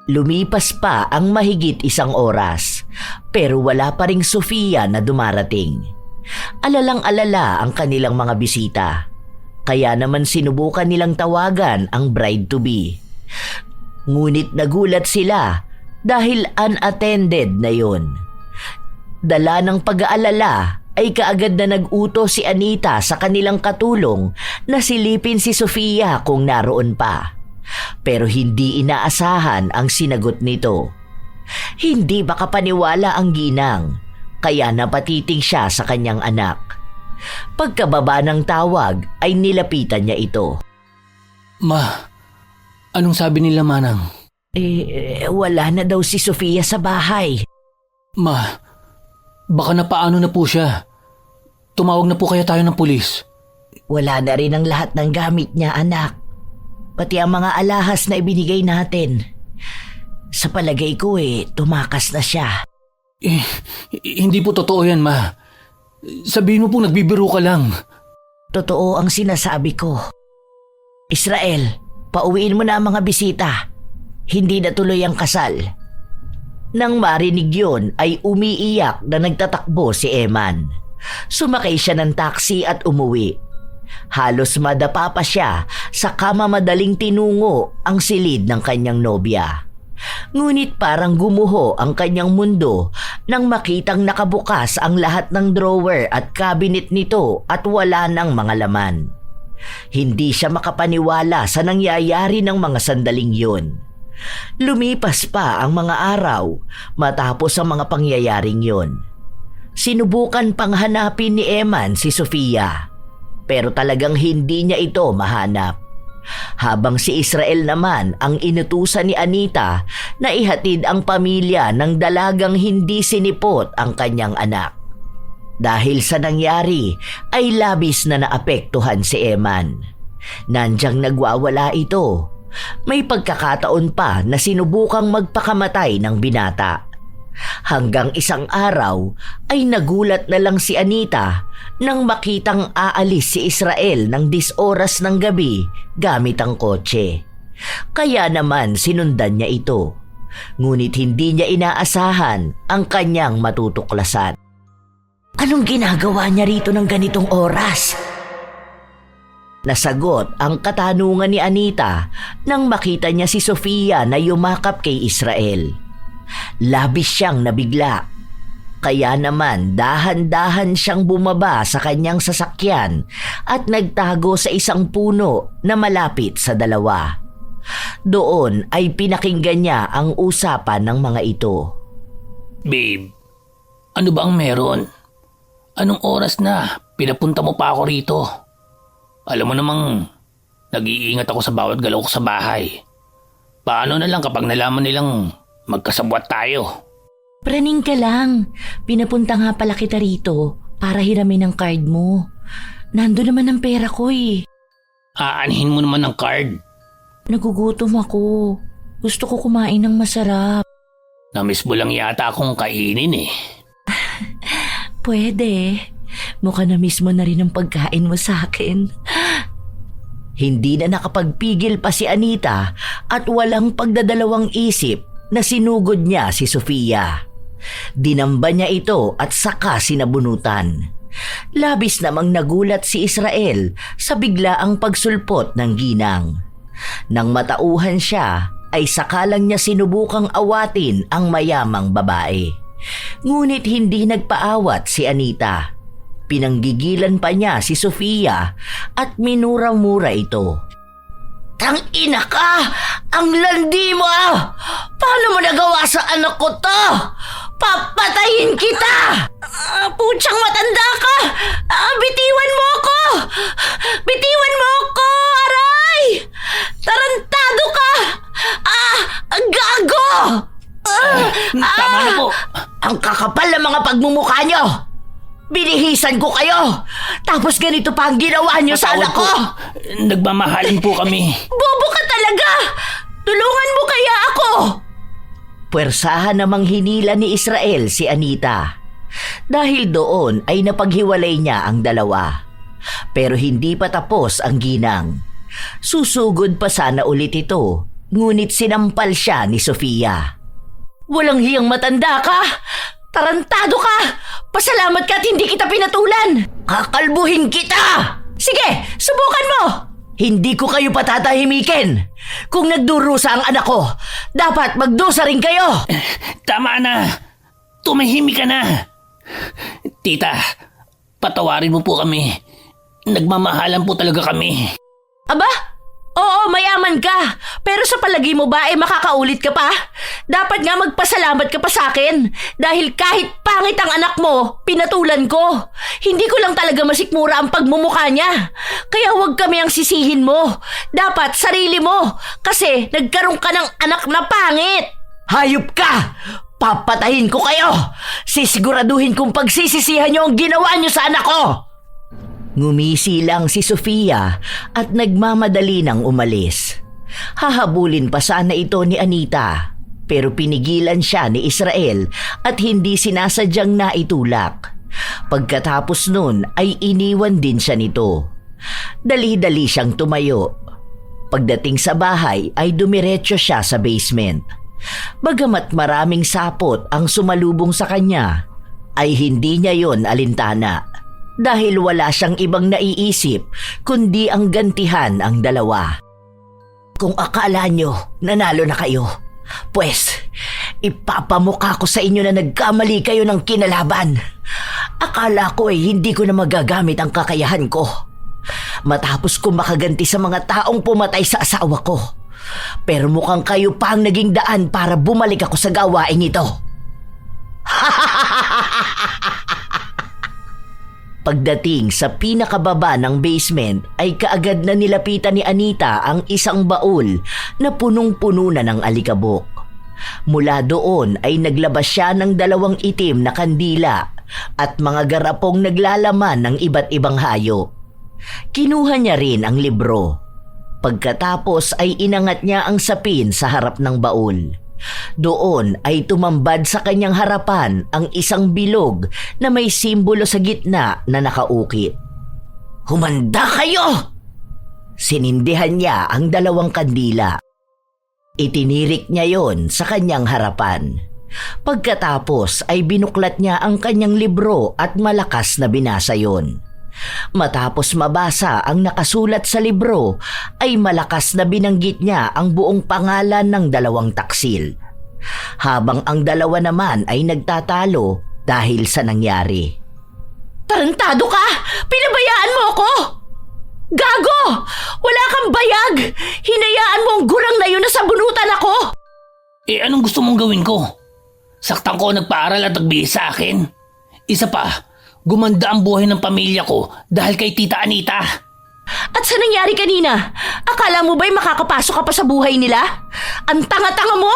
Speaker 4: Lumipas pa ang mahigit 1 oras, pero wala pa ring Sofia na dumarating. Alalang-alala ang kanilang mga bisita. Kaya naman sinubukan nilang tawagan ang bride-to-be. Ngunit nagulat sila dahil unattended na yon. Dala ng pag-aalala ay kaagad na nag-utos si Anita sa kanilang katulong na silipin si Sofia kung naroon pa. Pero hindi inaasahan ang sinagot nito. Hindi makapaniwala ang ginang, kaya napatitig siya sa kanyang anak. Pagkababa ng tawag ay nilapitan niya ito.
Speaker 3: Ma, anong sabi nila, Manang?
Speaker 4: Wala na daw si Sofia sa bahay.
Speaker 3: Ma, baka napaano na po siya. Tumawag na po kaya tayo ng pulis.
Speaker 4: Wala na rin ang lahat ng gamit niya, anak. Pati ang mga alahas na ibinigay natin. Sa palagay ko tumakas na siya.
Speaker 3: Hindi po totoo yan, Ma. Sabihin mo po nagbibiro ka lang.
Speaker 4: Totoo ang sinasabi ko. Israel, pauwiin mo na ang mga bisita. Hindi na tuloy ang kasal. Nang marinig yun ay umiiyak na nagtatakbo si Eman. Sumakay siya ng taxi at umuwi. Halos madapa pa siya sa kamamadaling tinungo ang silid ng kanyang nobya. Ngunit parang gumuho ang kanyang mundo nang makitang nakabukas ang lahat ng drawer at cabinet nito at wala ng mga laman. Hindi siya makapaniwala sa nangyayari ng mga sandaling yun. Lumipas pa ang mga araw matapos ang mga pangyayaring yun. Sinubukan pang hanapin ni Eman si Sofia, pero talagang hindi niya ito mahanap. Habang si Israel naman ang inutusan ni Anita na ihatid ang pamilya ng dalagang hindi sinipot ang kanyang anak. Dahil sa nangyari ay labis na naapektuhan si Eman. Nandyang nagwawala ito. May pagkakataon pa na sinubukang magpakamatay ng binata. Hanggang isang araw ay nagulat na lang si Anita nang makitang aalis si Israel ng 10 oras ng gabi gamit ang kotse. Kaya naman sinundan niya ito. Ngunit hindi niya inaasahan ang kanyang matutuklasan. Anong ginagawa niya rito ng ganitong oras? Nasagot ang katanungan ni Anita nang makita niya si Sofia na yumakap kay Israel. Labis siyang nabigla. Kaya naman dahan-dahan siyang bumaba sa kanyang sasakyan at nagtago sa isang puno na malapit sa dalawa. Doon ay pinakinggan niya ang usapan ng mga ito.
Speaker 2: Babe, ano ba ang meron? Anong oras na? Pinapunta mo pa ako rito. Alam mo namang, nag-iingat ako sa bawat galaw ko sa bahay. Paano na lang kapag nalaman nilang magkasabwat tayo?
Speaker 1: Praning ka lang. Pinapunta nga pala kita rito para hiramin ang card mo. Nando naman ang pera ko
Speaker 2: Aanhin mo naman ang card.
Speaker 1: Nagugutom ako. Gusto ko kumain ng masarap.
Speaker 2: Namiss mo lang yata akong kainin
Speaker 1: Pwede. Mukha na mismo na rin ang pagkain mo sa akin.
Speaker 4: Hindi na nakapagpigil pa si Anita at walang pagdadalawang isip na sinugod niya si Sofia. Dinamba niya ito at saka sinabunutan. Labis namang nagulat si Israel sa biglaang pagsulpot ng ginang. Nang matauhan siya ay sakalang niya sinubukang awatin ang mayamang babae. Ngunit hindi nagpaawat si Anita. Pinanggigilan pa niya si Sofia at minura-mura ito. Tangina ka! Ang landi mo! Paano mo nagawa sa anak ko to? Papatayin kita!
Speaker 1: Putsang matanda ka! Bitiwan mo ako! Bitiwan mo ako! Aray! Tarantado ka! Gago!
Speaker 2: Tama na po.
Speaker 4: Ang kakapal ng mga pagmumukha nyo! Binihisan ko kayo! Tapos ganito pa ang ginawa nyo sa anak ko!
Speaker 2: Nagmamahalin po kami.
Speaker 1: Bobo ka talaga! Tulungan mo kaya ako!
Speaker 4: Puwersahan namang hinila ni Israel si Anita. Dahil doon ay napaghiwalay niya ang dalawa. Pero hindi pa tapos ang ginang. Susugod pa sana ulit ito, ngunit sinampal siya ni Sofia.
Speaker 1: Walang hiyang matanda ka! Tarantado ka! Pasalamat ka at hindi kita pinatulan!
Speaker 4: Kakalbuhin kita!
Speaker 1: Sige, subukan mo!
Speaker 4: Hindi ko kayo patatahimikin! Kung nagdurusa ang anak ko, dapat magdusa rin kayo!
Speaker 2: Tama na. Tumahimik ka na. Tita, patawarin mo po kami. Nagmamahalan po talaga kami.
Speaker 1: Aba? Oo, mayaman ka. Pero sa palagi mo ba makakaulit ka pa? Dapat nga magpasalamat ka pa sa akin. Dahil kahit pangit ang anak mo, pinatulan ko. Hindi ko lang talaga masikmura ang pagmumukha niya. Kaya huwag kami ang sisihin mo. Dapat sarili mo. Kasi nagkaroon ka ng anak na pangit.
Speaker 4: Hayop ka! Papatahin ko kayo! Sisiguraduhin kong pagsisisihan niyo ang ginawa niyo sa anak ko! Ngumisi lang si Sofia at nagmamadali nang umalis. Hahabulin pa sana ito ni Anita, pero pinigilan siya ni Israel at hindi sinasadyang naitulak. Pagkatapos nun ay iniwan din siya nito. Dali-dali siyang tumayo. Pagdating sa bahay ay dumiretso siya sa basement. Bagamat maraming sapot ang sumalubong sa kanya, ay hindi niya yon alintana. Dahil wala siyang ibang naiisip kundi ang gantihan ang dalawa. Kung akala nyo nanalo na kayo, pues ipapamukha ko sa inyo na nagkamali kayo ng kinalaban. Akala ko hindi ko na magagamit ang kakayahan ko. Matapos ko makaganti sa mga taong pumatay sa asawa ko. Pero mukhang kayo pa ang naging daan para bumalik ako sa gawain ito. Pagdating sa pinakababa ng basement ay kaagad na nilapitan ni Anita ang isang baul na punong-puno na ng alikabok. Mula doon ay naglabas siya ng 2 itim na kandila at mga garapong naglalaman ng iba't ibang hayop. Kinuha niya rin ang libro. Pagkatapos ay inangat niya ang sapin sa harap ng baul. Doon ay tumambad sa kanyang harapan ang isang bilog na may simbolo sa gitna na nakaukit. Humanda kayo! Sinindihan niya ang 2 kandila. Itinirik niya yon sa kanyang harapan. Pagkatapos ay binuklat niya ang kanyang libro at malakas na binasa yon. Matapos mabasa ang nakasulat sa libro, ay malakas na binanggit niya ang buong pangalan ng 2 taksil. Habang ang 2 naman ay nagtatalo dahil sa nangyari.
Speaker 1: Tarantado ka! Pinabayaan mo ako! Gago! Wala kang bayag! Hinayaan mo ang gurang na yun na sabunutan ako!
Speaker 2: Anong gusto mong gawin ko? Saktan ko nagpaaral at nagbihis sa akin. Isa pa, gumanda ang buhay ng pamilya ko dahil kay Tita Anita.
Speaker 1: At sa nangyari kanina, akala mo ba'y makakapasok ka pa sa buhay nila? Ang tanga-tanga mo!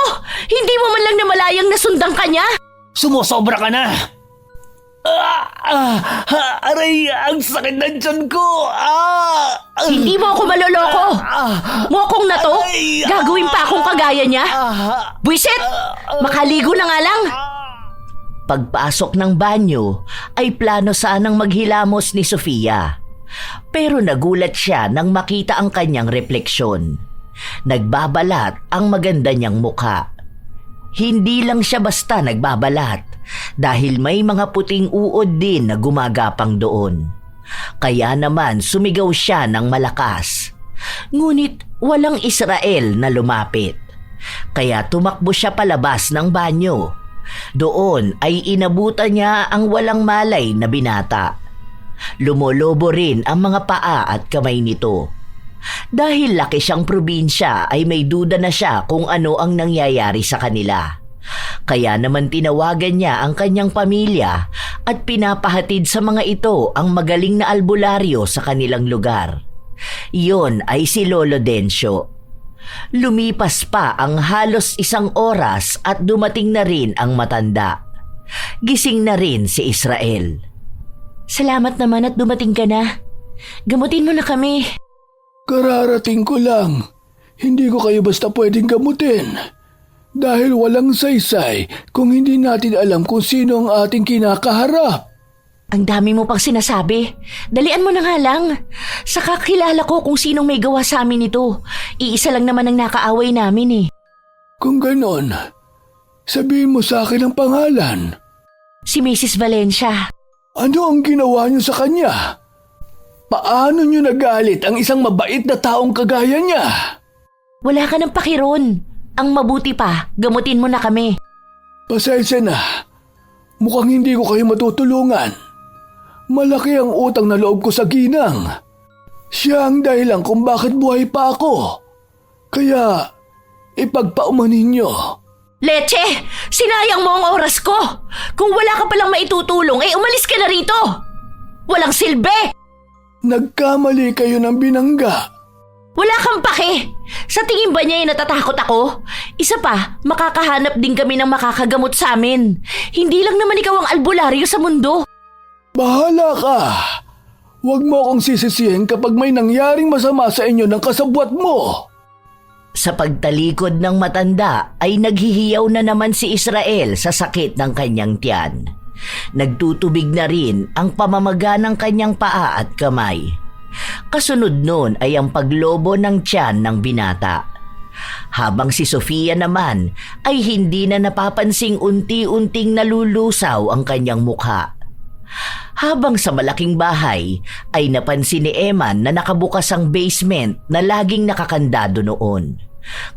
Speaker 1: Hindi mo man lang namalayang nasundang ka niya!
Speaker 2: Sumusobra ka na! Aray! Ang sakit ng tiyan ko!
Speaker 1: Hindi mo ako maloloko! Mokong na to! Gagawin pa akong kagaya niya! Buisit! Makaligo na nga lang!
Speaker 4: Pagpasok ng banyo ay plano sanang maghilamos ni Sofia. Pero nagulat siya nang makita ang kanyang refleksyon. Nagbabalat ang maganda niyang mukha. Hindi lang siya basta nagbabalat dahil may mga puting uod din na gumagapang doon. Kaya naman sumigaw siya ng malakas. Ngunit walang Israel na lumapit. Kaya tumakbo siya palabas ng banyo. Doon ay inabutan niya ang walang malay na binata. Lumolobo rin ang mga paa at kamay nito. Dahil laki siyang probinsya ay may duda na siya kung ano ang nangyayari sa kanila. Kaya naman tinawagan niya ang kanyang pamilya at pinapahatid sa mga ito ang magaling na albularyo sa kanilang lugar. Iyon ay si Lolo Dencio. Lumipas pa ang halos 1 oras at dumating na rin ang matanda. Gising na rin si Israel.
Speaker 1: Salamat naman at dumating ka na. Gamutin mo na kami.
Speaker 3: Kararating ko lang. Hindi ko kayo basta pwedeng gamutin. Dahil walang saysay kung hindi natin alam kung sino ang ating kinakaharap.
Speaker 1: Ang dami mo pang sinasabi. Dalian mo na nga lang. Saka kilala ko kung sinong may gawa sa amin ito. Iisa lang naman ang nakaaway namin
Speaker 3: Kung ganon, sabihin mo sa akin ang pangalan.
Speaker 1: Si Mrs. Valencia.
Speaker 3: Ano ang ginawa niyo sa kanya? Paano niyo nagalit ang isang mabait na taong kagaya niya?
Speaker 1: Wala ka ng pakiron. Ang mabuti pa, gamutin mo na kami.
Speaker 3: Pasensya na. Mukhang hindi ko kayo matutulungan. Malaki ang utang na loob ko sa ginang. Siya ang dahilan kung bakit buhay pa ako. Kaya, ipagpaumanin niyo.
Speaker 1: Leche! Sinayang mo ang oras ko! Kung wala ka palang maitutulong, umalis ka na rito! Walang silbi!
Speaker 3: Nagkamali kayo ng binangga.
Speaker 1: Wala kang pake! Sa tingin ba niya natatakot ako? Isa pa, makakahanap din kami ng makakagamot sa amin. Hindi lang naman ikaw ang albularyo sa mundo.
Speaker 3: Bahala ka. Huwag mo akong sisisihin kapag may nangyaring masama sa inyo ng kasabwat mo.
Speaker 4: Sa pagtalikod ng matanda ay naghihiyaw na naman si Israel sa sakit ng kanyang tiyan. Nagtutubig na rin ang pamamaga ng kanyang paa at kamay. Kasunod nun ay ang paglobo ng tiyan ng binata. Habang si Sofia naman ay hindi na napapansing unti-unting nalulusaw ang kanyang mukha. Habang sa malaking bahay ay napansin ni Eman na nakabukas ang basement na laging nakakandado noon.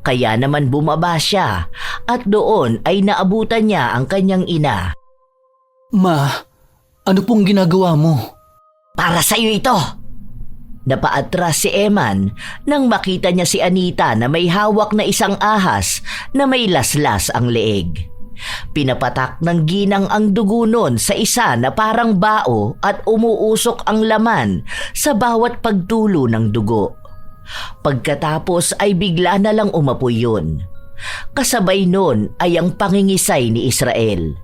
Speaker 4: Kaya naman bumaba siya at doon ay naabutan niya ang kanyang ina.
Speaker 3: Ma, ano pong ginagawa mo?
Speaker 4: Para sa'yo ito! Napaatras si Eman nang makita niya si Anita na may hawak na isang ahas na may laslas ang leeg. Pinapatak ng ginang ang dugo nun sa isa na parang bao at umuusok ang laman sa bawat pagtulo ng dugo. Pagkatapos ay bigla na lang umapoy yun. Kasabay nun ay ang pangingisay ni Israel.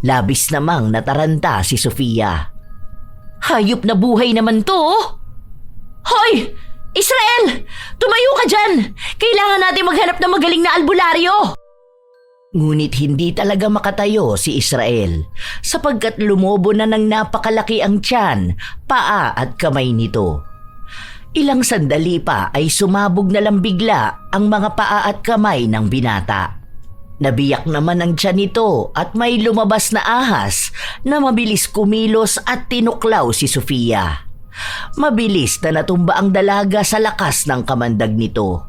Speaker 4: Labis namang nataranta si Sofia.
Speaker 1: Hayop na buhay naman to! Hoy! Israel! Tumayo ka dyan! Kailangan natin maghanap ng magaling na albularyo!
Speaker 4: Ngunit hindi talaga makatayo si Israel sapagkat lumobo na ng napakalaki ang tiyan, paa at kamay nito. Ilang sandali pa ay sumabog na lang bigla ang mga paa at kamay ng binata. Nabiyak naman ang tiyan nito at may lumabas na ahas na mabilis kumilos at tinuklaw si Sofia. Mabilis na natumba ang dalaga sa lakas ng kamandag nito.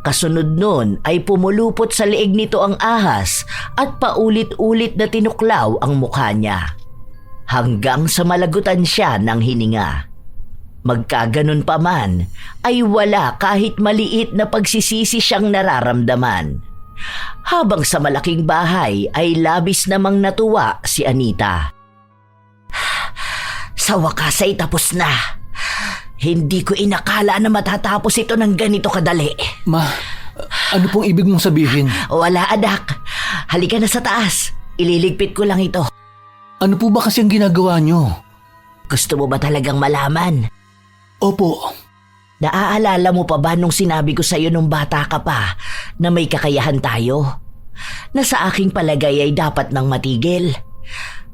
Speaker 4: Kasunod nun ay pumulupot sa leeg nito ang ahas at paulit-ulit na tinuklaw ang mukha niya. Hanggang sa malagutan siya ng hininga. Magkaganon pa man ay wala kahit maliit na pagsisisi siyang nararamdaman. Habang sa malaking bahay ay labis namang natuwa si Anita. Sa wakas ay tapos na. Hindi ko inakala na matatapos ito ng ganito kadali.
Speaker 3: Ma, ano pong ibig mong sabihin?
Speaker 4: Wala anak. Halika na sa taas. Ililigpit ko lang ito.
Speaker 3: Ano po ba kasi ang ginagawa nyo?
Speaker 4: Gusto mo ba talagang malaman?
Speaker 3: Opo.
Speaker 4: Naaalala mo pa ba nung sinabi ko sa'yo nung bata ka pa na may kakayahan tayo? Na sa aking palagay ay dapat nang matigil.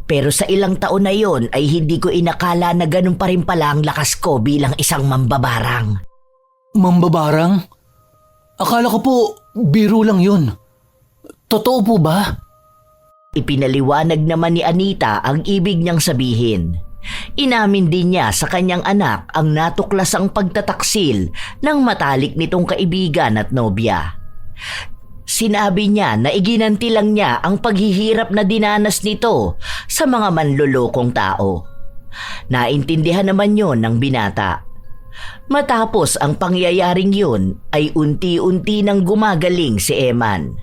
Speaker 4: Pero sa ilang taon na yon ay hindi ko inakala na ganun pa rin pala ang lakas ko bilang isang mambabarang.
Speaker 3: Mambabarang? Akala ko po, biro lang yun. Totoo po ba?
Speaker 4: Ipinaliwanag naman ni Anita ang ibig niyang sabihin. Inamin din niya sa kanyang anak ang natuklasang pagtataksil ng matalik nitong kaibigan at nobya. Sinabi niya na iginanti lang niya ang paghihirap na dinanas nito sa mga manlolokong tao. Naintindihan naman yon ng binata. Matapos ang pangyayaring yun ay unti-unti nang gumagaling si Eman.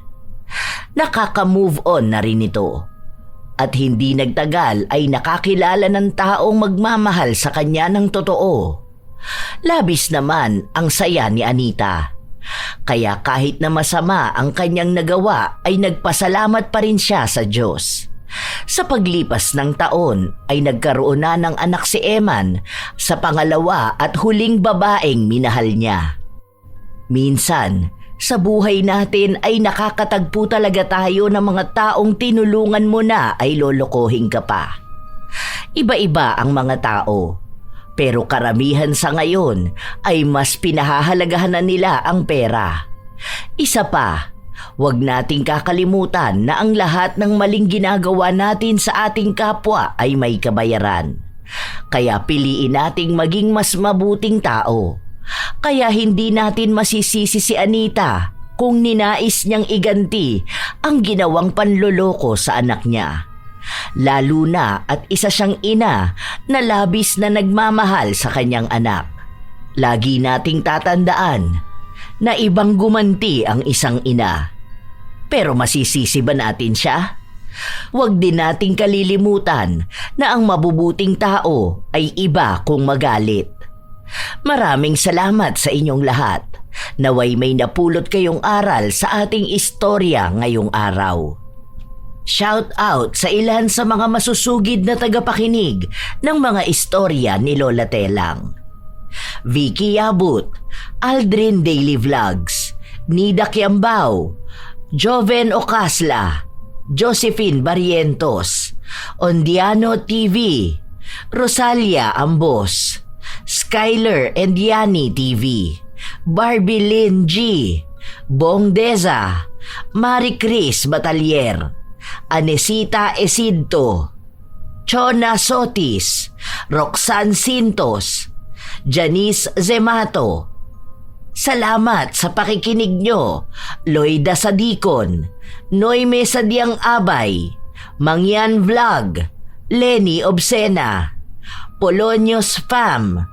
Speaker 4: Nakaka-move on na rin ito. At hindi nagtagal ay nakakilala ng taong magmamahal sa kanya ng totoo. Labis naman ang saya ni Anita. Kaya kahit na masama ang kanyang nagawa ay nagpasalamat pa rin siya sa Diyos. Sa paglipas ng taon ay nagkaroon na ng anak si Eman sa pangalawa at huling babaeng minahal niya. Minsan, sa buhay natin ay nakakatagpo talaga tayo ng mga taong tinulungan mo na ay lolokohin ka pa. Iba-iba ang mga tao. Pero karamihan sa ngayon ay mas pinahahalagahan na nila ang pera. Isa pa, huwag nating kakalimutan na ang lahat ng maling ginagawa natin sa ating kapwa ay may kabayaran. Kaya piliin nating maging mas mabuting tao. Kaya hindi natin masisisi si Anita kung ninais niyang iganti ang ginawang panloloko sa anak niya. Lalo na at isa siyang ina na labis na nagmamahal sa kanyang anak. Lagi nating tatandaan na ibang gumanti ang isang ina. Pero masisisi ba natin siya? Huwag din nating kalilimutan na ang mabubuting tao ay iba kung magalit. Maraming salamat sa inyong lahat. Naway may napulot kayong aral sa ating istorya ngayong araw. Shout out sa ilan sa mga masusugid na tagapakinig ng mga istorya ni Lola Telang. Vicky Abut, Aldrin Daily Vlogs, Nida Kiambao, Joven Ocasla, Josephine Barrientos, Ondiano TV, Rosalia Ambos, Skyler and Yani TV, Barbie Lynn G, Bong Deza, Marie Chris Batalier, Anesita Esidto, Chona Sotis, Roxanne Sintos, Janice Zemato. Salamat sa pakikinig nyo, Loida Sadikon, Noyme Sadyang Abay, Mangyan Vlog, Lenny Obsena, Polonios Fam,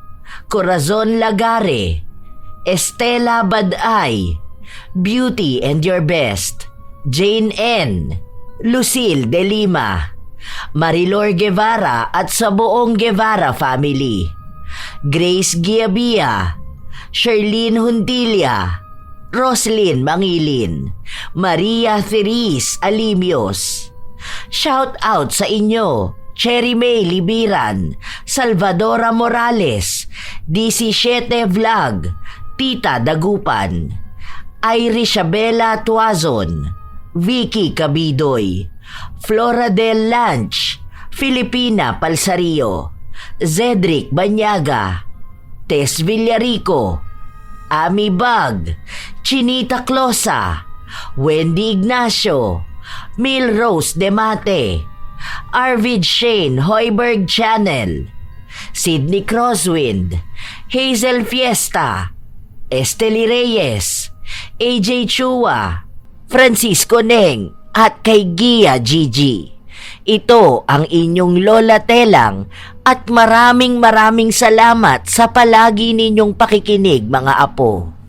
Speaker 4: Corazon Lagare, Estela Baday, Beauty and Your Best, Jane N, Lucille De Lima, Marilor Guevara at sa buong Guevara family, Grace Giabia, Sherlyn Huntilia, Roslyn Mangilin, Maria Therese Alimios. Shout out sa inyo, Cherry May Libiran, Salvadora Morales, DC7 Vlog, Tita Dagupan, Irish Abela Tuazon, Vicky Cabidoy, Flora del Lanch, Filipina Palsario, Zedric Banyaga, Tess Villarico, Ami Bag, Chinita Closa, Wendy Ignacio, Milrose Demate, Arvid Shane Hoiberg Channel, Sydney Crosswind, Hazel Fiesta, Esteli Reyes, AJ Chua, Francisco Neng at kay Gia Gigi. Ito ang inyong Lola Telang at maraming salamat sa palagi ninyong pakikinig mga apo.